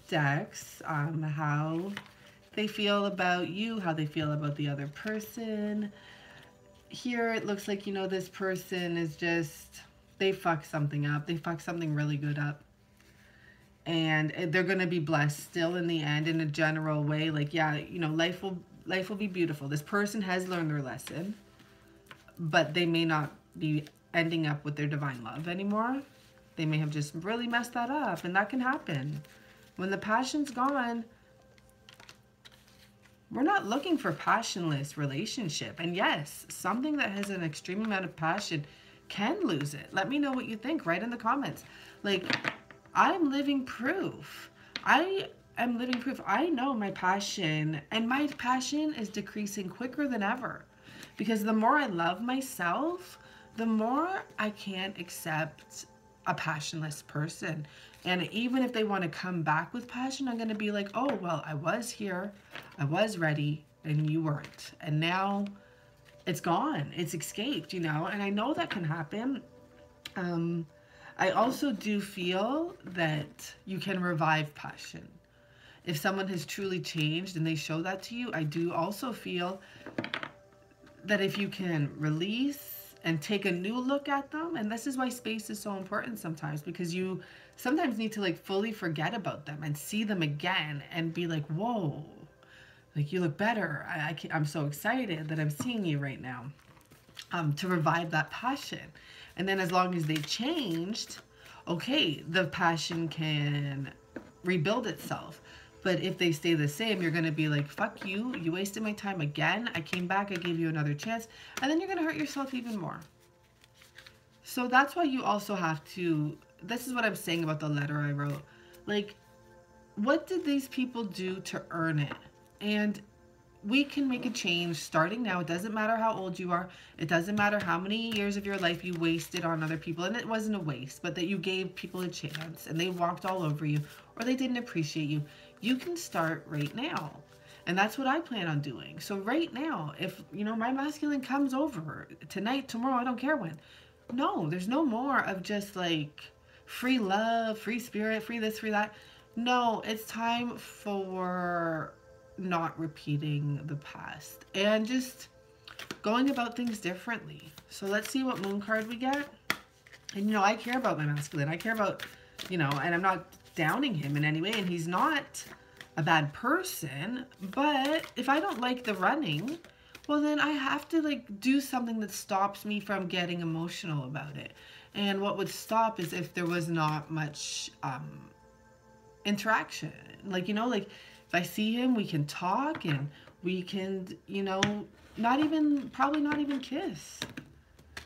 decks. How they feel about you, how they feel about the other person. Here it looks like, you know, this person is just, they fucked something up. They fucked something really good up. And they're going to be blessed still in the end in a general way. Like, yeah, you know, life will be beautiful. This person has learned their lesson, but they may not be ending up with their divine love anymore. They may have just really messed that up, and that can happen. When the passion's gone, we're not looking for passionless relationship. And yes, something that has an extreme amount of passion can lose it. Let me know what you think. Write in the comments. Like, I'm living proof. I am living proof. I know my passion, and my passion is decreasing quicker than ever. Because the more I love myself, the more I can't accept a passionless person. And even if they want to come back with passion, I'm going to be like, oh, well, I was here, I was ready, and you weren't. And now it's gone. It's escaped, you know, and I know that can happen. I also do feel that you can revive passion. If someone has truly changed and they show that to you, I do also feel that if you can release and take a new look at them, and this is why space is so important sometimes, because you sometimes need to like fully forget about them and see them again and be like, whoa, like you look better. I'm so excited that I'm seeing you right now, to revive that passion. And then as long as they changed, okay, the passion can rebuild itself. But if they stay the same, you're going to be like, fuck you. You wasted my time again. I came back. I gave you another chance. And then you're going to hurt yourself even more. So that's why you also have to, this is what I'm saying about the letter I wrote. Like, what did these people do to earn it? And we can make a change starting now. It doesn't matter how old you are. It doesn't matter how many years of your life you wasted on other people. And it wasn't a waste, but that you gave people a chance and they walked all over you or they didn't appreciate you. You can start right now. And that's what I plan on doing. So right now, if, you know, my masculine comes over tonight, tomorrow, I don't care when. No, there's no more of just like free love, free spirit, free this, free that. No, it's time for not repeating the past and just going about things differently. So let's see what moon card we get. And, you know, I care about my masculine. I care about, you know, and I'm not downing him in any way. And he's not a bad person. But if I don't like the running, well, then I have to, like, do something that stops me from getting emotional about it. And what would stop is if there was not much interaction. Like, you know, like, if I see him, we can talk and we can, you know, probably not even kiss.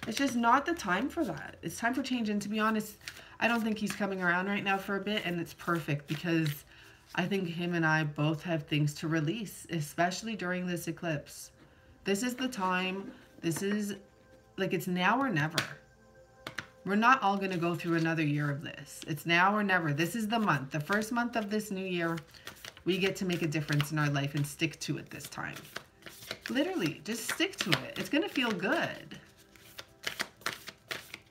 It's just not the time for that. It's time for change. And to be honest, I don't think he's coming around right now for a bit, and it's perfect because I think him and I both have things to release, especially during this eclipse. This is the time. This is, like, it's now or never. We're not all going to go through another year of this. It's now or never. This is the month. The first month of this new year, we get to make a difference in our life and stick to it this time. Literally, just stick to it. It's going to feel good.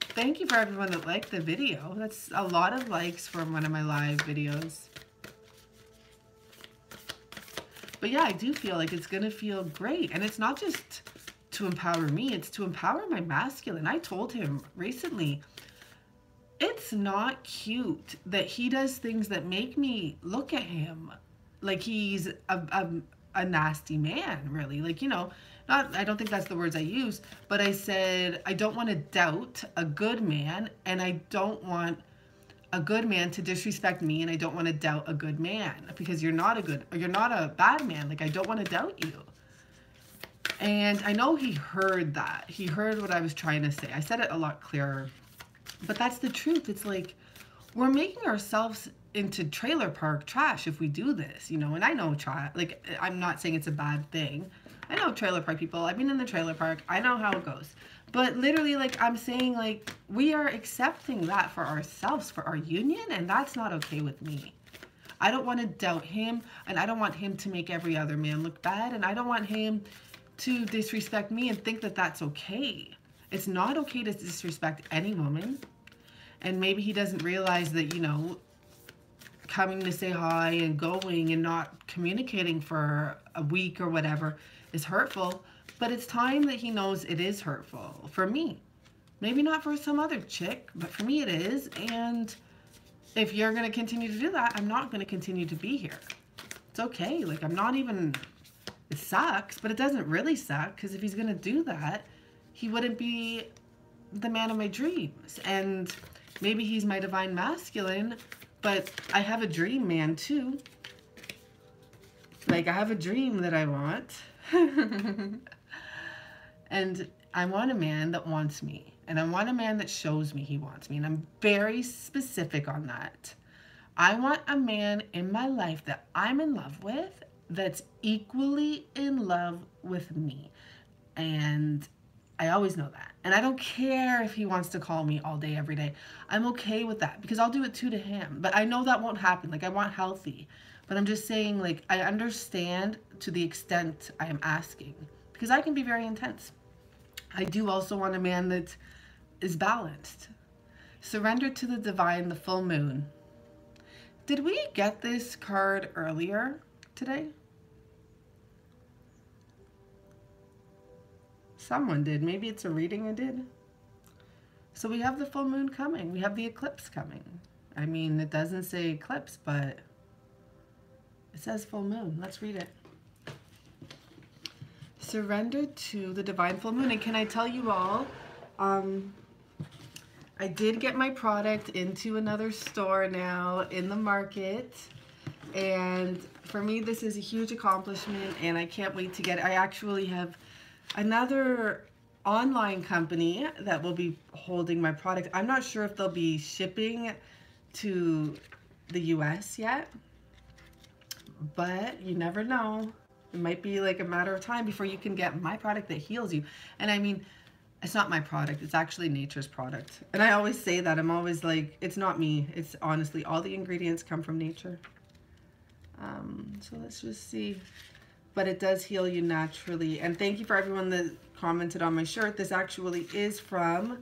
Thank you for everyone that liked the video. That's a lot of likes from one of my live videos. But yeah, I do feel like it's going to feel great. And it's not just to empower me, it's to empower my masculine. I told him recently, it's not cute that he does things that make me look at him like he's a nasty man, really. Like, you know, I don't think that's the words I use, but I said, I don't want to doubt a good man, and I don't want a good man to disrespect me, and I don't want to doubt a good man because you're not a bad man. Like, I don't want to doubt you. And I know he heard that. He heard what I was trying to say. I said it a lot clearer, but that's the truth. It's like, we're making ourselves into trailer park trash if we do this, you know. And I know like, I'm not saying it's a bad thing. I know trailer park people. I've been in the trailer park. I know how it goes. But literally, like, I'm saying, like, we are accepting that for ourselves, for our union, and that's not okay with me. I don't want to doubt him, and I don't want him to make every other man look bad, and I don't want him to disrespect me and think that that's okay. It's not okay to disrespect any woman. And maybe he doesn't realize that, you know, coming to say hi and going and not communicating for a week or whatever is hurtful. But it's time that he knows it is hurtful for me. Maybe not for some other chick, but for me it is. And if you're going to continue to do that, I'm not going to continue to be here. It's okay. Like, I'm not even... It sucks, but it doesn't really suck, because if he's going to do that, he wouldn't be the man of my dreams. And maybe he's my divine masculine, but I have a dream man too. Like, I have a dream that I want. And I want a man that wants me. And I want a man that shows me he wants me. And I'm very specific on that. I want a man in my life that I'm in love with, that's equally in love with me. And I always know that. And I don't care if he wants to call me all day, every day. I'm okay with that, because I'll do it too to him. But I know that won't happen. Like, I want healthy. But I'm just saying, like, I understand to the extent I am asking, because I can be very intense. I do also want a man that is balanced. Surrender to the divine, the full moon. Did we get this card earlier today? Someone did. Maybe it's a reading I did. So we have the full moon coming. We have the eclipse coming. I mean, it doesn't say eclipse, but it says full moon. Let's read it. Surrender to the divine full moon. And can I tell you all, I did get my product into another store now in the market. And for me, this is a huge accomplishment, and I can't wait to get it. I actually have another online company that will be holding my product. I'm not sure if they'll be shipping to the US yet, but you never know. It might be like a matter of time before you can get my product that heals you. And I mean, it's not my product. It's actually nature's product. And I always say that. I'm always like, it's not me. It's honestly, all the ingredients come from nature. So let's just see. But it does heal you naturally. And thank you for everyone that commented on my shirt. This actually is from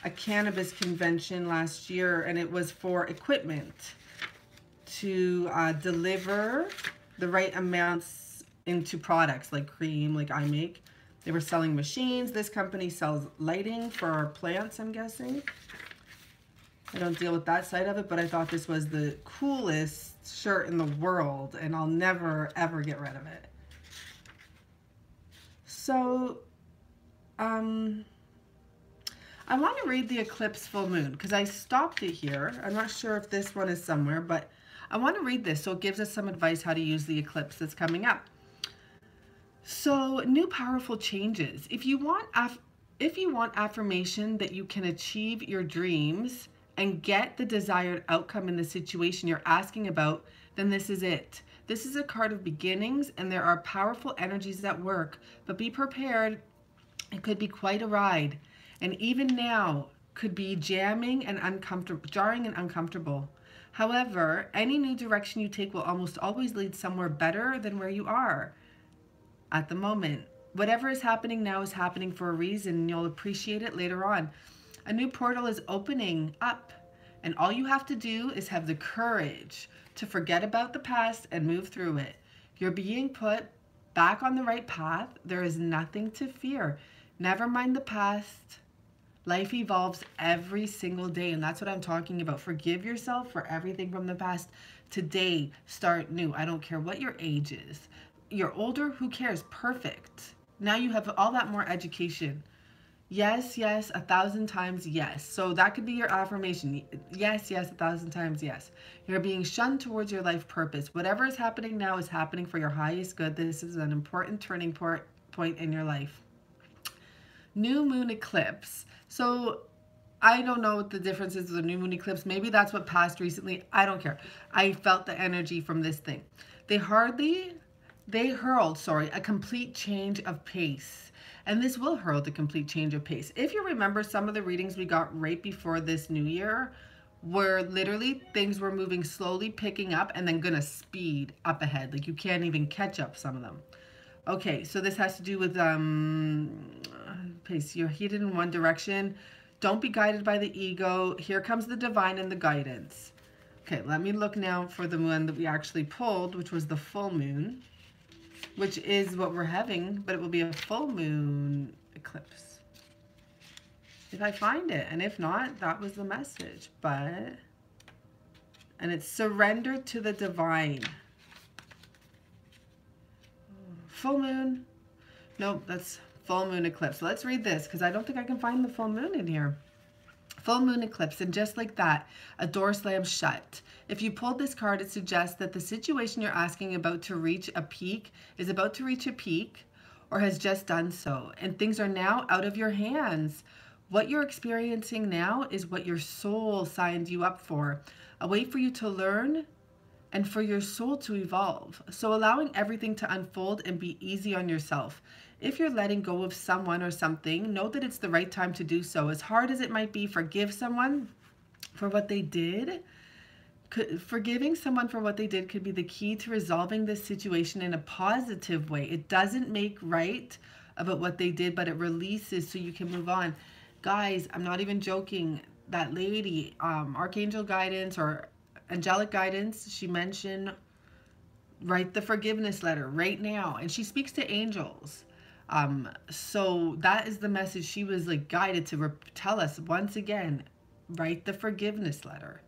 a cannabis convention last year, and it was for equipment to deliver the right amounts into products like cream, like I make. They were selling machines. This company sells lighting for plants, I'm guessing. I don't deal with that side of it, but I thought this was the coolest shirt in the world, and I'll never, ever get rid of it. So, I want to read the eclipse full moon because I stopped it here. I'm not sure if this one is somewhere, but I want to read this so it gives us some advice how to use the eclipse that's coming up. So, new powerful changes. If you want affirmation that you can achieve your dreams and get the desired outcome in the situation you're asking about, then this is it. This is a card of beginnings, and there are powerful energies at work, but be prepared. It could be quite a ride, and even now could be jarring and uncomfortable. However, any new direction you take will almost always lead somewhere better than where you are at the moment. Whatever is happening now is happening for a reason, and you'll appreciate it later on. A new portal is opening up, and all you have to do is have the courage to forget about the past and move through it. You're being put back on the right path. There is nothing to fear. Never mind the past. Life evolves every single day, and that's what I'm talking about. Forgive yourself for everything from the past. Today, start new. I don't care what your age is. You're older, who cares? Perfect. Now you have all that more education. Yes, yes, 1,000 times yes. So that could be your affirmation. Yes, yes, 1,000 times yes. You're being shunned towards your life purpose. Whatever is happening now is happening for your highest good. This is an important turning point in your life. New moon eclipse. So I don't know what the difference is with the new moon eclipse. Maybe that's what passed recently. I don't care. I felt the energy from this thing. They hurled, a complete change of pace. And this will herald a complete change of pace. If you remember, some of the readings we got right before this new year were literally things were moving slowly, picking up, and then gonna speed up ahead. Like you can't even catch up some of them. Okay, so this has to do with pace. You're heated in one direction. Don't be guided by the ego. Here comes the divine and the guidance. Okay, let me look now for the one that we actually pulled, which was the full moon, which is what we're having, but it will be a full moon eclipse if I find it, and if not, that was the message. And it's surrender to the divine. Full moon. Nope, that's full moon eclipse. So let's read this because I don't think I can find the full moon in here. Full moon eclipse, and just like that, a door slams shut. If you pulled this card, it suggests that the situation you're asking about to reach a peak is about to reach a peak or has just done so, and things are now out of your hands. What you're experiencing now is what your soul signed you up for, a way for you to learn and for your soul to evolve. So allowing everything to unfold and be easy on yourself. If you're letting go of someone or something, know that it's the right time to do so. As hard as it might be, forgive someone for what they did. Forgiving someone for what they did could be the key to resolving this situation in a positive way. It doesn't make right about what they did, but it releases so you can move on. Guys, I'm not even joking. That lady, Archangel guidance or angelic guidance, she mentioned write the forgiveness letter right now. And she speaks to angels. So that is the message she was like guided to tell us once again, write the forgiveness letter.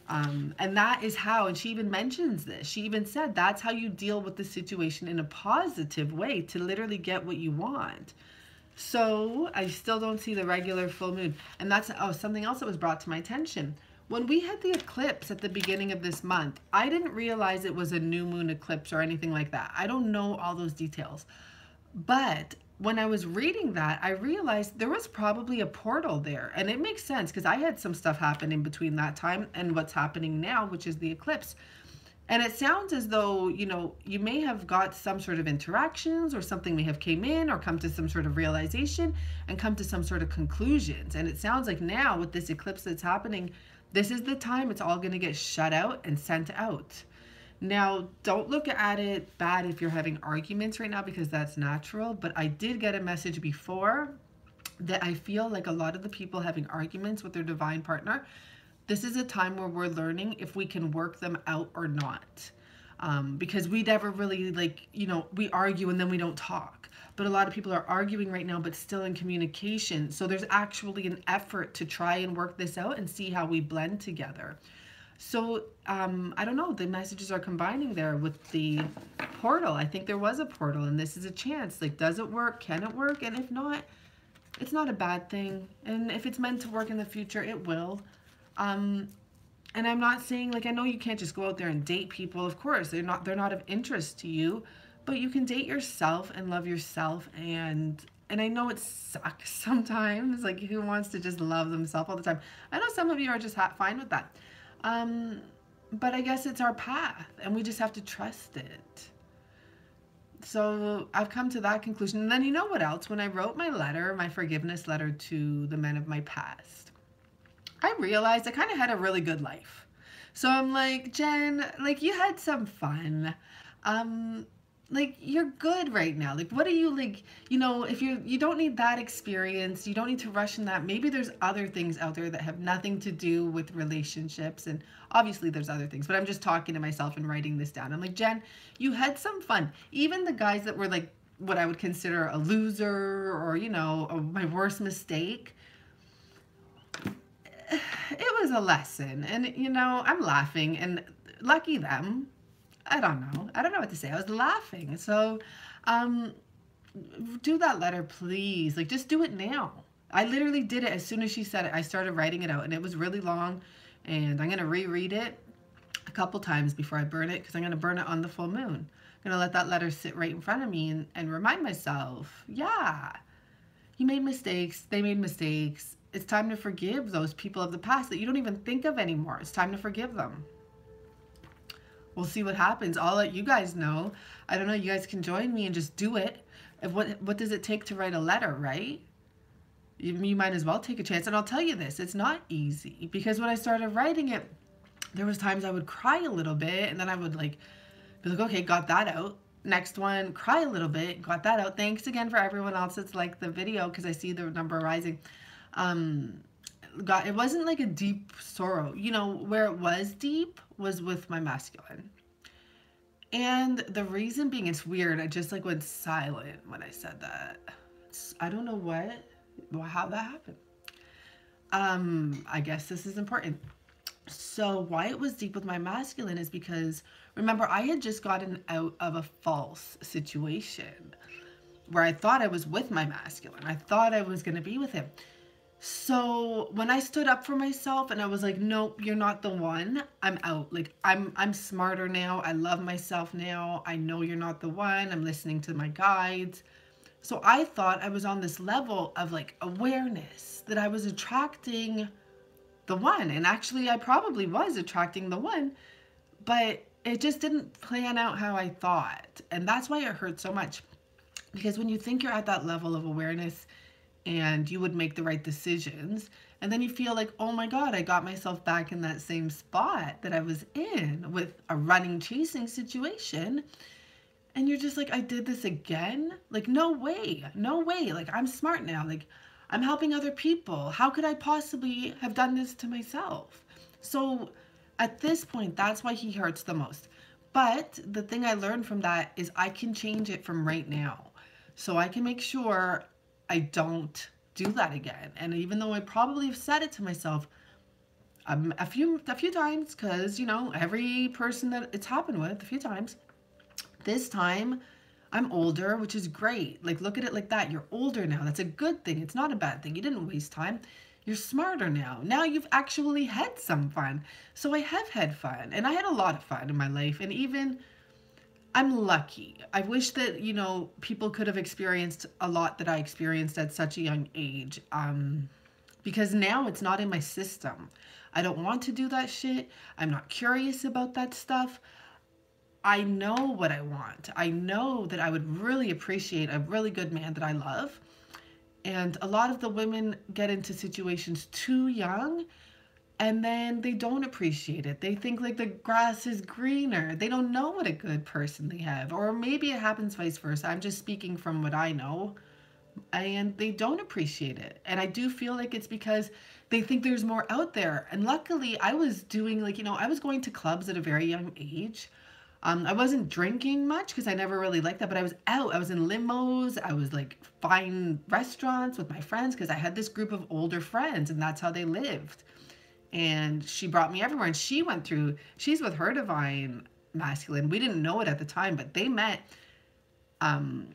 And that is how, and she even mentions this, she even said that's how you deal with the situation in a positive way to literally get what you want. So I still don't see the regular full moon. And that's something else that was brought to my attention. When we had the eclipse at the beginning of this month, I didn't realize it was a new moon eclipse or anything like that. I don't know all those details. But when I was reading that, I realized there was probably a portal there. And it makes sense because I had some stuff happen in between that time and what's happening now, which is the eclipse. And it sounds as though, you know, you may have got some sort of interactions, or something may have came in or come to some sort of realization and come to some sort of conclusions. And it sounds like now with this eclipse that's happening, this is the time it's all going to get shut out and sent out. Now, don't look at it bad if you're having arguments right now, because that's natural. But I did get a message before that I feel like a lot of the people having arguments with their divine partner, this is a time where we're learning if we can work them out or not. Because we never really, like, you know, we argue and then we don't talk. But a lot of people are arguing right now, but still in communication. So there's actually an effort to try and work this out and see how we blend together. So, I don't know, the messages are combining there with the portal. I think there was a portal, and this is a chance. Like, does it work? Can it work? And if not, it's not a bad thing. And if it's meant to work in the future, it will. And I'm not saying, like, I know you can't just go out there and date people. Of course, they're not of interest to you, but you can date yourself and love yourself. And I know it sucks sometimes. Like, who wants to just love themselves all the time? I know some of you are just fine with that. But I guess it's our path, and we just have to trust it. So I've come to that conclusion. And then, you know what else? When I wrote my letter, my forgiveness letter to the men of my past, I realized I kind of had a really good life. So I'm like, Jen, like, you had some fun. Like, you're good right now. Like, what are you, like, you know, if you don't need that experience, you don't need to rush in that. Maybe there's other things out there that have nothing to do with relationships. And obviously there's other things, but I'm just talking to myself and writing this down. I'm like, Jen, you had some fun. Even the guys that were like what I would consider a loser, or, you know, my worst mistake, it was a lesson. And, you know, I'm laughing, and lucky them. I don't know what to say. I was laughing. So, do that letter, please. Like, just do it now. I literally did it as soon as she said it. I started writing it out, and it was really long, and I'm going to reread it a couple times before I burn it, because I'm going to burn it on the full moon. I'm going to let that letter sit right in front of me and remind myself, yeah, you made mistakes. They made mistakes. It's time to forgive those people of the past that you don't even think of anymore. It's time to forgive them. We'll see what happens. I'll let you guys know. I don't know. You guys can join me and just do it. What does it take to write a letter, right? You might as well take a chance. And I'll tell you this, it's not easy, because when I started writing it, there was times I would cry a little bit, and then I would like be like, okay, got that out. Next one, cry a little bit, got that out. Thanks again for everyone else that's liked the video, because I see the number rising. It wasn't like a deep sorrow. You know, where it was deep was with my masculine. And the reason being, it's weird, I just like went silent when I said that. I don't know how that happened. I guess this is important. So why it was deep with my masculine is because, remember, I had just gotten out of a false situation where I thought I was with my masculine. I thought I was going to be with him. So when I stood up for myself and I was like, nope, you're not the one, I'm out. Like, I'm smarter now. I love myself now. I know you're not the one. I'm listening to my guides. So I thought I was on this level of like awareness that I was attracting the one. And actually I probably was attracting the one, but it just didn't plan out how I thought. And that's why it hurt so much. Because when you think you're at that level of awareness and you would make the right decisions, and then you feel like, oh my God, I got myself back in that same spot that I was in with a running, chasing situation. And you're just like, I did this again? Like, no way, no way. Like, I'm smart now. Like, I'm helping other people. How could I possibly have done this to myself? So at this point, that's why he hurts the most. But the thing I learned from that is I can change it from right now. So I can make sure I don't do that again. And even though I probably have said it to myself a few times, because, you know, every person that it's happened with a few times, this time I'm older, which is great. Like, look at it like that. You're older now. That's a good thing. It's not a bad thing. You didn't waste time. You're smarter now. Now you've actually had some fun. So I have had fun, and I had a lot of fun in my life. And even I'm lucky. I wish that, you know, people could have experienced a lot that I experienced at such a young age. Because now it's not in my system. I don't want to do that shit. I'm not curious about that stuff. I know what I want. I know that I would really appreciate a really good man that I love. And a lot of the women get into situations too young, and then they don't appreciate it. They think like the grass is greener. They don't know what a good person they have. Or maybe it happens vice versa. I'm just speaking from what I know. And they don't appreciate it. And I do feel like it's because they think there's more out there. And luckily, I was doing like, I was going to clubs at a very young age. I wasn't drinking much because I never really liked that, but I was out. I was in limos. I was like fine restaurants with my friends because I had this group of older friends and that's how they lived. And she brought me everywhere, and she's with her divine masculine. We didn't know it at the time, but they met, on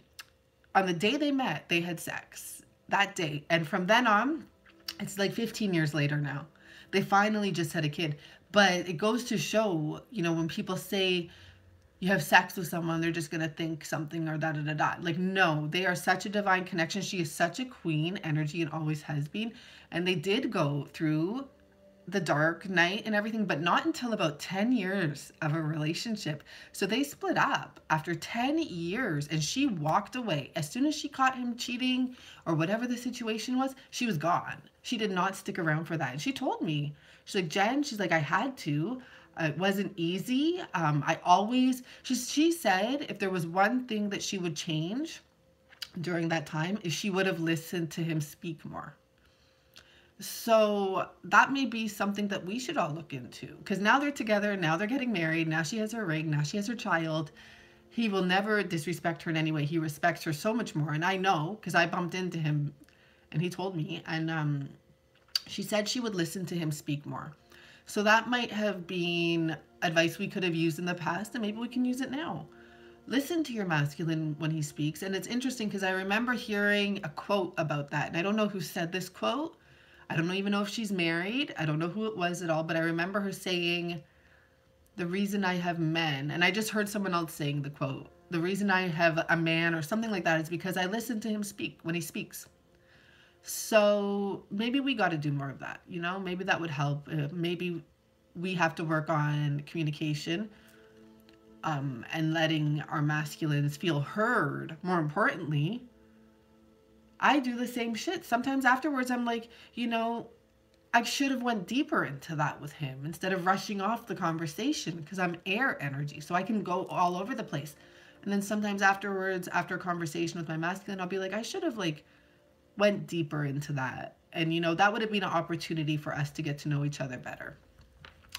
the day they met, they had sex that day. And from then on, it's like 15 years later now, they finally just had a kid. But it goes to show, when people say you have sex with someone, they're just going to think something or da-da-da-da. Like, no, they are such a divine connection. She is such a queen energy and always has been. And they did go through the dark night and everything, but not until about 10 years of a relationship. So they split up after 10 years, and she walked away. As soon as she caught him cheating or whatever the situation was, she was gone. She did not stick around for that. And she told me, she's like, Jen, she's like, I had to. It wasn't easy. She said if there was one thing that she would change during that time is she would have listened to him speak more. So that may be something that we should all look into, because now they're together, now they're getting married, now she has her ring, now she has her child. He will never disrespect her in any way. He respects her so much more. And I know, because I bumped into him and he told me, and she said she would listen to him speak more. So that might have been advice we could have used in the past, and maybe we can use it now. Listen to your masculine when he speaks. And it's interesting because I remember hearing a quote about that. And I don't know who said this quote. I don't even know if she's married. I don't know who it was at all. But I remember her saying, the reason I have men, and I just heard someone else saying the quote, the reason I have a man or something like that is because I listen to him speak when he speaks. So maybe we got to do more of that, maybe that would help. Maybe we have to work on communication, and letting our masculines feel heard. More importantly, I do the same shit. Sometimes afterwards, I'm like, I should have went deeper into that with him instead of rushing off the conversation, because I'm air energy, so I can go all over the place. And then sometimes afterwards, after a conversation with my masculine, I'll be like, I should have went deeper into that. And, that would have been an opportunity for us to get to know each other better.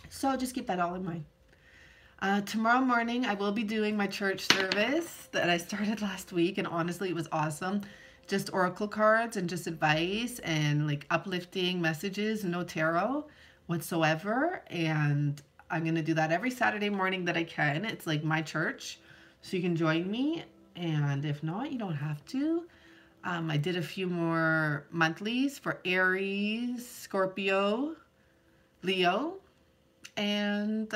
So just keep that all in mind. Tomorrow morning, I will be doing my church service that I started last week. And honestly, it was awesome. Just oracle cards and just advice and uplifting messages, no tarot whatsoever. And I'm going to do that every Saturday morning that I can. It's like my church, so you can join me. And if not, you don't have to. I did a few more monthlies for Aries, Scorpio, Leo. And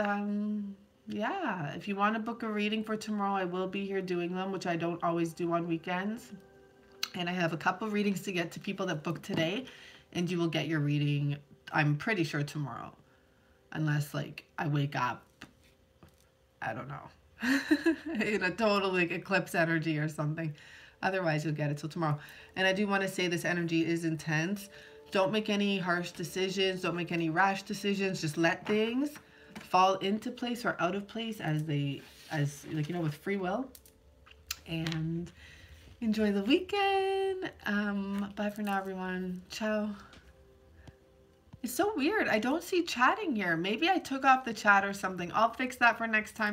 yeah, if you want to book a reading for tomorrow, I will be here doing them, which I don't always do on weekends. And I have a couple readings to get to people that booked today, and you will get your reading, I'm pretty sure, tomorrow. Unless I wake up, I don't know, in a total eclipse energy or something. Otherwise, you'll get it till tomorrow. And I do want to say this energy is intense. Don't make any harsh decisions. Don't make any rash decisions. Just let things fall into place or out of place as with free will. And enjoy the weekend. Bye for now, everyone. Ciao. It's so weird. I don't see chatting here. Maybe I took off the chat or something. I'll fix that for next time.